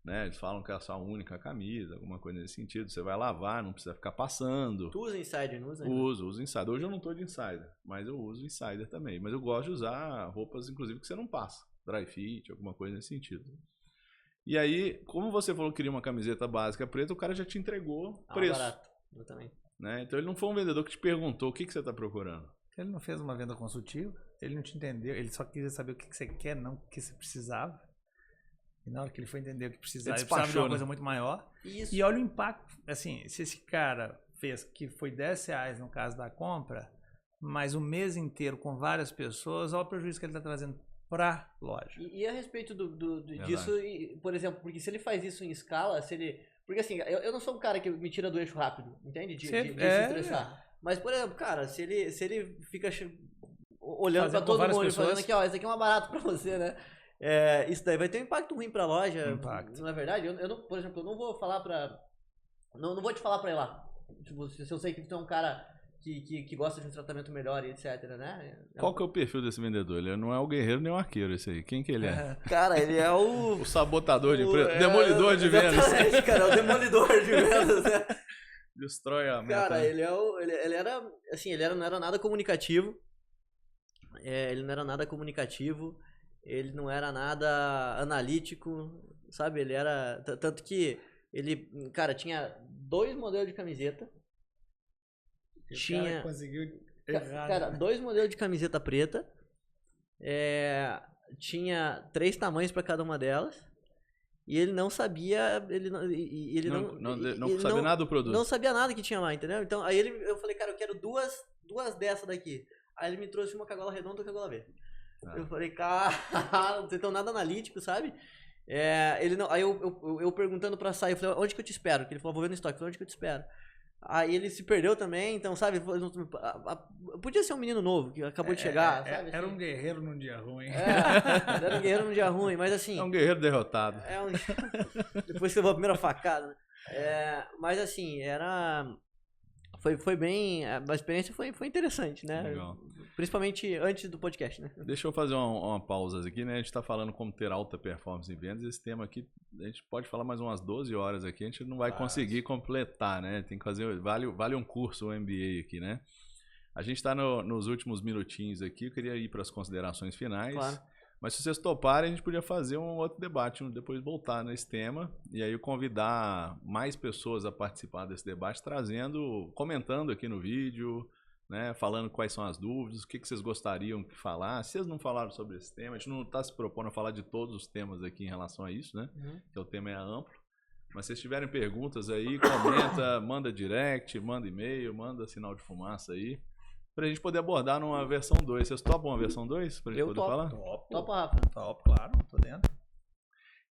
Né? Eles falam que é a sua única camisa, alguma coisa nesse sentido. Você vai lavar, não precisa ficar passando. Tu usa Insider, não usa? Uso Insider. Hoje eu não estou de Insider, mas eu uso Insider também. Mas eu gosto de usar roupas, inclusive, que você não passa. Dry fit, alguma coisa nesse sentido. E aí, como você falou que queria uma camiseta básica preta, o cara já te entregou preço. Barato, exatamente. Né? Então ele não foi um vendedor que te perguntou o que você está procurando. Ele não fez uma venda consultiva, ele não te entendeu, ele só queria saber o que você quer, não o que você precisava. E na hora que ele foi entender o que precisava, ele precisava de uma coisa muito maior. Isso. E olha o impacto, assim, se esse cara fez que foi R$10 no caso da compra, mas o mês inteiro com várias pessoas, olha o prejuízo que ele está trazendo para a loja. E a respeito disso, por exemplo, porque se ele faz isso em escala, porque assim, eu não sou um cara que me tira do eixo rápido, entende? De se estressar. Mas, por exemplo, cara, se ele fica olhando para todo mundo e falando aqui, ó, esse aqui é uma barata para você, né? Isso daí vai ter um impacto ruim pra loja. Não é verdade? Eu não, por exemplo, eu não vou falar pra. Não vou te falar pra ir lá. Tipo, se eu sei que tu é um cara que gosta de um tratamento melhor e etc, né? Qual que é o perfil desse vendedor? Ele não é o guerreiro nem o arqueiro, esse aí. Quem que ele é? Cara, ele é o sabotador de empresa. Demolidor de vendas. Cara, é o demolidor de vendas, né? Destrói a meta. Cara, ele era. Assim, ele não era nada comunicativo. Ele não era nada comunicativo. Ele não era nada analítico, sabe? Ele era... Tanto que ele, cara, tinha 2 modelos de camiseta. Cara conseguiu errar. Cara, 2 modelos de camiseta preta. Tinha 3 tamanhos para cada uma delas. e ele não sabia, não sabia nada do produto. Não sabia nada que tinha lá, entendeu? Então, aí eu falei, cara, eu quero duas dessas daqui. Aí ele me trouxe uma cagola redonda e uma cagola verde. Eu falei, cara, não tem nada analítico, sabe? Aí eu perguntando pra sair, eu falei, onde que eu te espero? Ele falou, vou ver no estoque, eu falei, onde que eu te espero? Aí ele se perdeu também, então, sabe? Podia ser um menino novo, que acabou de chegar, sabe? Era um guerreiro num dia ruim. Era um guerreiro num dia ruim, mas assim... É um guerreiro derrotado. Depois que levou a primeira facada, né? Mas assim, foi bem... A experiência foi interessante, né? Legal. Principalmente antes do podcast, né? Deixa eu fazer uma pausa aqui, né? A gente tá falando como ter alta performance em vendas. Esse tema aqui, a gente pode falar mais umas 12 horas aqui, a gente não vai conseguir completar, né? Tem que fazer... Vale um curso, um MBA aqui, né? A gente tá nos últimos minutinhos aqui, eu queria ir para as considerações finais. Claro. Mas se vocês toparem, a gente podia fazer um outro debate, depois voltar nesse tema, e aí eu convidar mais pessoas a participar desse debate, comentando aqui no vídeo, né, falando quais são as dúvidas, o que vocês gostariam que falasse. Se vocês não falaram sobre esse tema, a gente não está se propondo a falar de todos os temas aqui em relação a isso, né? Que o tema é amplo. Mas se vocês tiverem perguntas aí, comenta, manda direct, manda e-mail, manda sinal de fumaça aí, pra gente poder abordar numa versão 2. Vocês topam uma versão 2 pra gente poder falar? Topa, Rafa. Top, claro, tô dentro.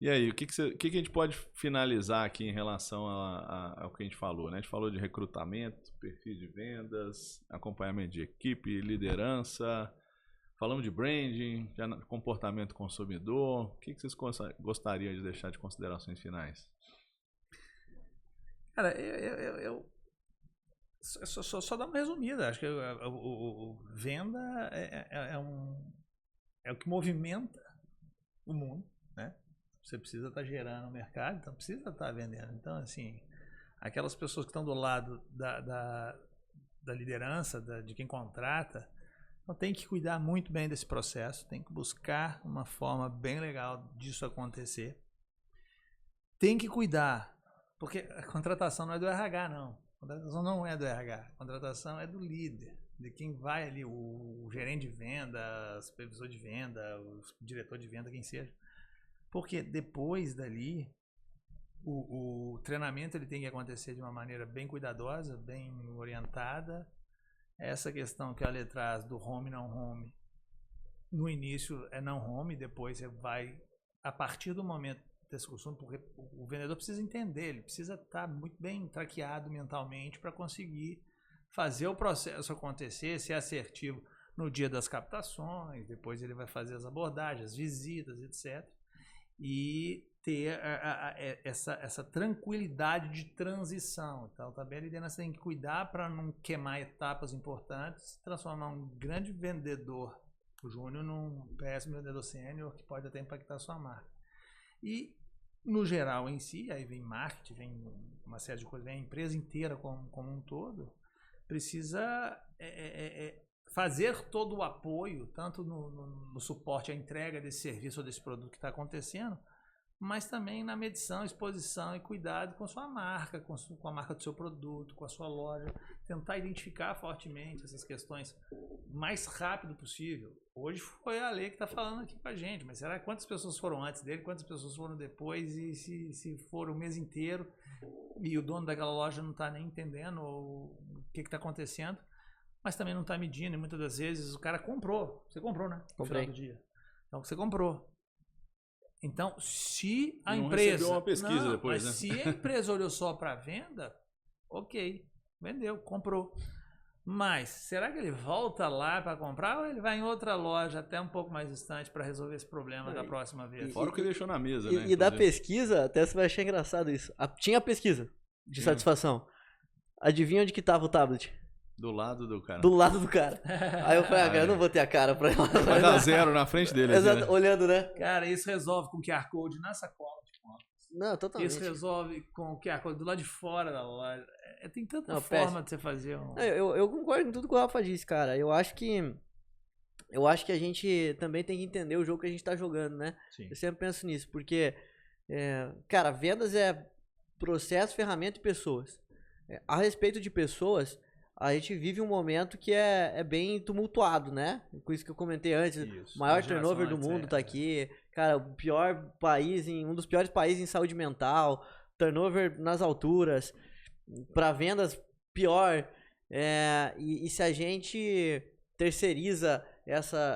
E aí, o que a gente pode finalizar aqui em relação ao que a gente falou, né? A gente falou de recrutamento, perfil de vendas, acompanhamento de equipe, liderança, falamos de branding, de comportamento consumidor. O que vocês gostariam de deixar de considerações finais? Cara, eu só dar uma resumida. Acho que o venda é o que movimenta o mundo, né? Você precisa estar gerando o mercado, então precisa estar vendendo. Então, assim, aquelas pessoas que estão do lado da liderança, de quem contrata, então tem que cuidar muito bem desse processo, tem que buscar uma forma bem legal disso acontecer. Tem que cuidar, porque a contratação não é do RH, não. A contratação não é do RH, a contratação é do líder, de quem vai ali, o gerente de venda, o supervisor de venda, o diretor de venda, quem seja. Porque depois dali, o treinamento ele tem que acontecer de uma maneira bem cuidadosa, bem orientada. Essa questão que a Ale traz do home, não home, no início é não home, depois você vai, a partir do momento desse costume, porque o vendedor precisa entender, ele precisa estar muito bem traqueado mentalmente para conseguir fazer o processo acontecer, ser assertivo no dia das captações, depois ele vai fazer as abordagens, as visitas, etc. E ter essa tranquilidade de transição. Então, também a liderança tem que cuidar para não queimar etapas importantes, transformar um grande vendedor júnior num péssimo vendedor sênior que pode até impactar a sua marca. E, no geral, em si, aí vem marketing, vem uma série de coisas, vem a empresa inteira como um todo, precisa fazer todo o apoio, tanto no suporte à entrega desse serviço ou desse produto que está acontecendo, mas também na medição, exposição e cuidado com sua marca, com a marca do seu produto, com a sua loja. Tentar identificar fortemente essas questões o mais rápido possível. Hoje foi a Ale que está falando aqui com a gente, mas será quantas pessoas foram antes dele, quantas pessoas foram depois, e se for o mês inteiro e o dono daquela loja não está nem entendendo o que está acontecendo, mas também não está medindo, e muitas das vezes o cara comprou. Você comprou, né? No final do dia. Então você comprou. Então, se a empresa... recebeu uma pesquisa depois, mas né? se a empresa olhou só para venda, ok, vendeu, comprou. Mas, será que ele volta lá para comprar ou ele vai em outra loja até um pouco mais distante para resolver esse problema da próxima vez? Fora o que deixou na mesa, né? E da pesquisa, até você vai achar engraçado isso. Tinha a pesquisa de satisfação. Adivinha onde que tava o tablet? Do lado do cara. Do lado do cara. Aí eu falei, cara, eu não vou ter a cara pra ir lá. Vai dar 0 na frente dele. Exato, assim, né? olhando, né? Cara, isso resolve com QR Code na sacola. Não, totalmente. Isso resolve com o QR Code do lado de fora da loja. Tem tanta forma de você fazer. Eu concordo com tudo que o Rafa disse, cara. Eu acho que a gente também tem que entender o jogo que a gente tá jogando, né? Sim. Eu sempre penso nisso, porque, cara, vendas é processo, ferramenta e pessoas. A respeito de pessoas, a gente vive um momento que é bem tumultuado, né? Com isso que eu comentei antes. Isso, o maior turnover do mundo tá aqui. cara, o pior país, um dos piores países em saúde mental, turnover nas alturas, para vendas pior. E se a gente terceiriza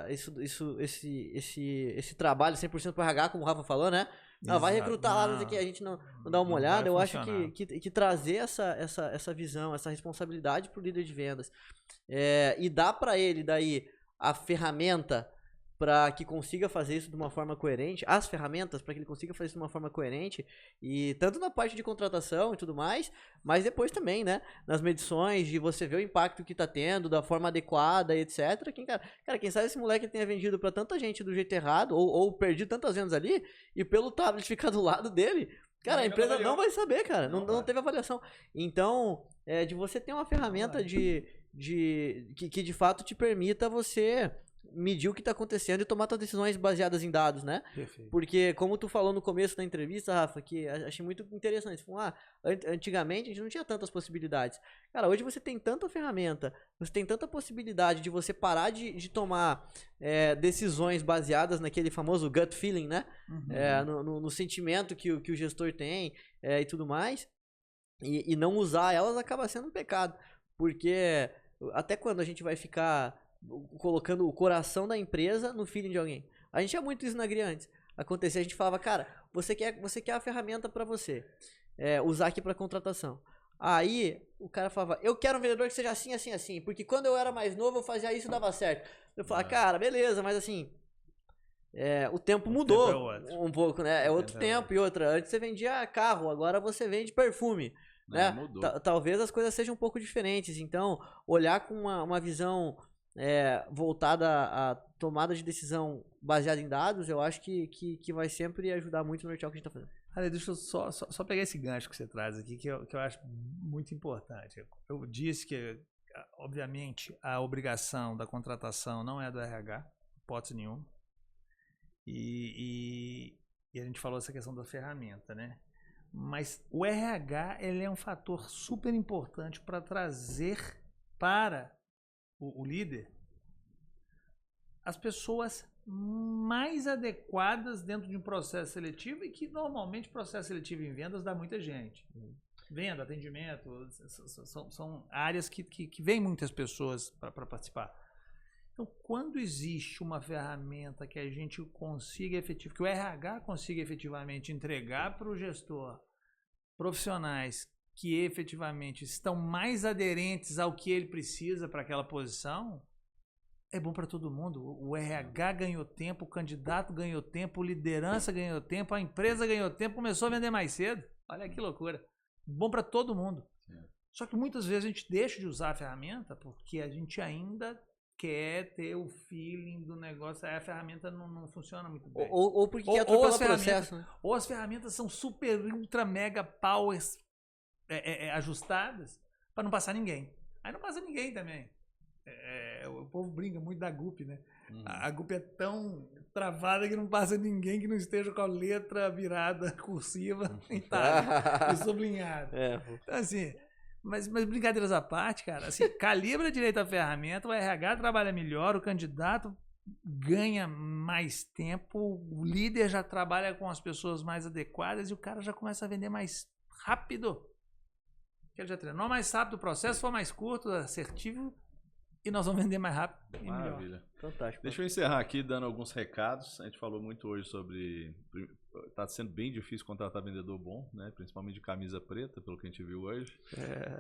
esse trabalho 100% para RH, como o Rafa falou, né? Vai recrutar lá, mas aqui a gente não dá uma olhada. Eu acho que trazer essa visão, essa responsabilidade pro líder de vendas e dar para ele daí a ferramenta para que consiga fazer isso de uma forma coerente, as ferramentas para que ele consiga fazer isso de uma forma coerente, e tanto na parte de contratação e tudo mais, mas depois também, né, nas medições, de você ver o impacto que tá tendo, da forma adequada, etc. Quem sabe esse moleque tenha vendido para tanta gente do jeito errado, ou perdido tantas vendas ali, e pelo tablet ficar do lado dele, cara, a empresa não vai saber, cara, não teve avaliação. Então, de você ter uma ferramenta que de fato te permita você medir o que está acontecendo e tomar suas decisões baseadas em dados, né? Perfeito. Porque, como tu falou no começo da entrevista, Rafa, que achei muito interessante. Antigamente a gente não tinha tantas possibilidades. Cara, hoje você tem tanta ferramenta, você tem tanta possibilidade de você parar de tomar decisões baseadas naquele famoso gut feeling, né? Uhum. No sentimento que o gestor tem e tudo mais. E não usar elas acaba sendo um pecado. Porque até quando a gente vai ficar colocando o coração da empresa no feeling de alguém? A gente tinha muito isso na Agri antes. Acontecia, a gente falava, cara, você quer a ferramenta para você usar aqui para contratação. Aí o cara falava, eu quero um vendedor que seja assim, assim, assim, porque quando eu era mais novo eu fazia isso e dava certo. Eu falava, cara, beleza, mas assim, o tempo mudou um pouco, né? É outro tempo. E outra, antes você vendia carro, agora você vende perfume, né? Talvez as coisas sejam um pouco diferentes. Então, olhar com uma visão voltada à tomada de decisão baseada em dados, eu acho que vai sempre ajudar muito no nortear o que a gente está fazendo. Ale, deixa eu só pegar esse gancho que você traz aqui, que eu acho muito importante. Eu disse que, obviamente, a obrigação da contratação não é do RH, hipótese nenhuma. E a gente falou essa questão da ferramenta, né? Mas o RH, ele é um fator super importante para trazer para o líder as pessoas mais adequadas dentro de um processo seletivo, e que normalmente processo seletivo em vendas dá muita gente. Venda, atendimento, são áreas que vêm muitas pessoas para participar. Então, quando existe uma ferramenta que a gente consiga que o RH consiga efetivamente entregar para o gestor profissionais que efetivamente estão mais aderentes ao que ele precisa para aquela posição, é bom para todo mundo. O RH ganhou tempo, o candidato ganhou tempo, a liderança ganhou tempo, a empresa ganhou tempo, começou a vender mais cedo. Olha que loucura. Bom para todo mundo. Só que muitas vezes a gente deixa de usar a ferramenta porque a gente ainda quer ter o feeling do negócio, aí a ferramenta não funciona muito bem. Ou porque atropela o processo, né? Ou as ferramentas são super, ultra, mega powers ajustadas para não passar ninguém. Aí não passa ninguém também. O povo brinca muito da GUP, né? A GUP é tão travada que não passa ninguém que não esteja com a letra virada, cursiva, e sublinhada. Então, assim, mas brincadeiras à parte, cara, assim, calibra direito a ferramenta, o RH trabalha melhor, o candidato ganha mais tempo, o líder já trabalha com as pessoas mais adequadas e o cara já começa a vender mais rápido. Ele já treinou mais rápido, o processo for mais curto, assertivo, e nós vamos vender mais rápido. Maravilha. Fantástico. Deixa eu encerrar aqui dando alguns recados. A gente falou muito hoje sobre... Está sendo bem difícil contratar vendedor bom, né? Principalmente de camisa preta, pelo que a gente viu hoje.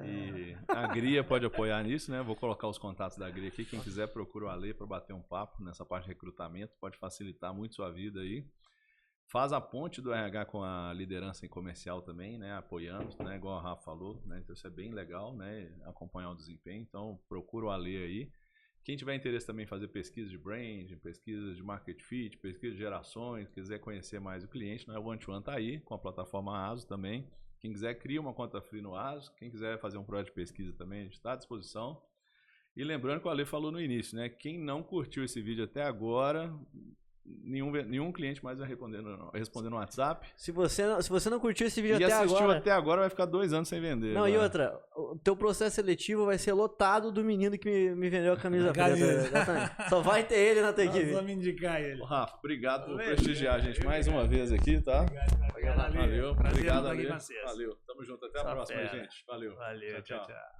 E a Agria pode apoiar nisso, né? Vou colocar os contatos da Agria aqui. Quem quiser, procura o Ale para bater um papo nessa parte de recrutamento. Pode facilitar muito sua vida aí. Faz a ponte do RH com a liderança em comercial também, né? Apoiando, né? Igual a Rafa falou, né? Então isso é bem legal, né? Acompanhar o desempenho. Então procura o Ale aí. Quem tiver interesse também em fazer pesquisa de brand, pesquisa de market fit, pesquisa de gerações, quiser conhecer mais o cliente, né? O One-to-One tá aí com a plataforma ASO também. Quem quiser, cria uma conta free no ASO. Quem quiser fazer um projeto de pesquisa também, a gente está à disposição. E lembrando que o Ale falou no início, né? Quem não curtiu esse vídeo até agora... Nenhum cliente mais vai responder no WhatsApp. Se você não curtiu esse vídeo e até agora... assistiu até agora, vai ficar 2 anos sem vender. Não, agora. E outra, teu processo seletivo vai ser lotado do menino que me vendeu a camisa preta. Exatamente. Só vai ter ele na tua equipe. Vamos indicar ele. Rafa, obrigado por prestigiar a gente mais uma vez aqui, tá? Valeu. Valeu. Prazer Obrigado, estar aqui Ale. com vocês. Valeu. Tamo junto. Até a Só próxima, fera. gente. Valeu. Valeu, tchau.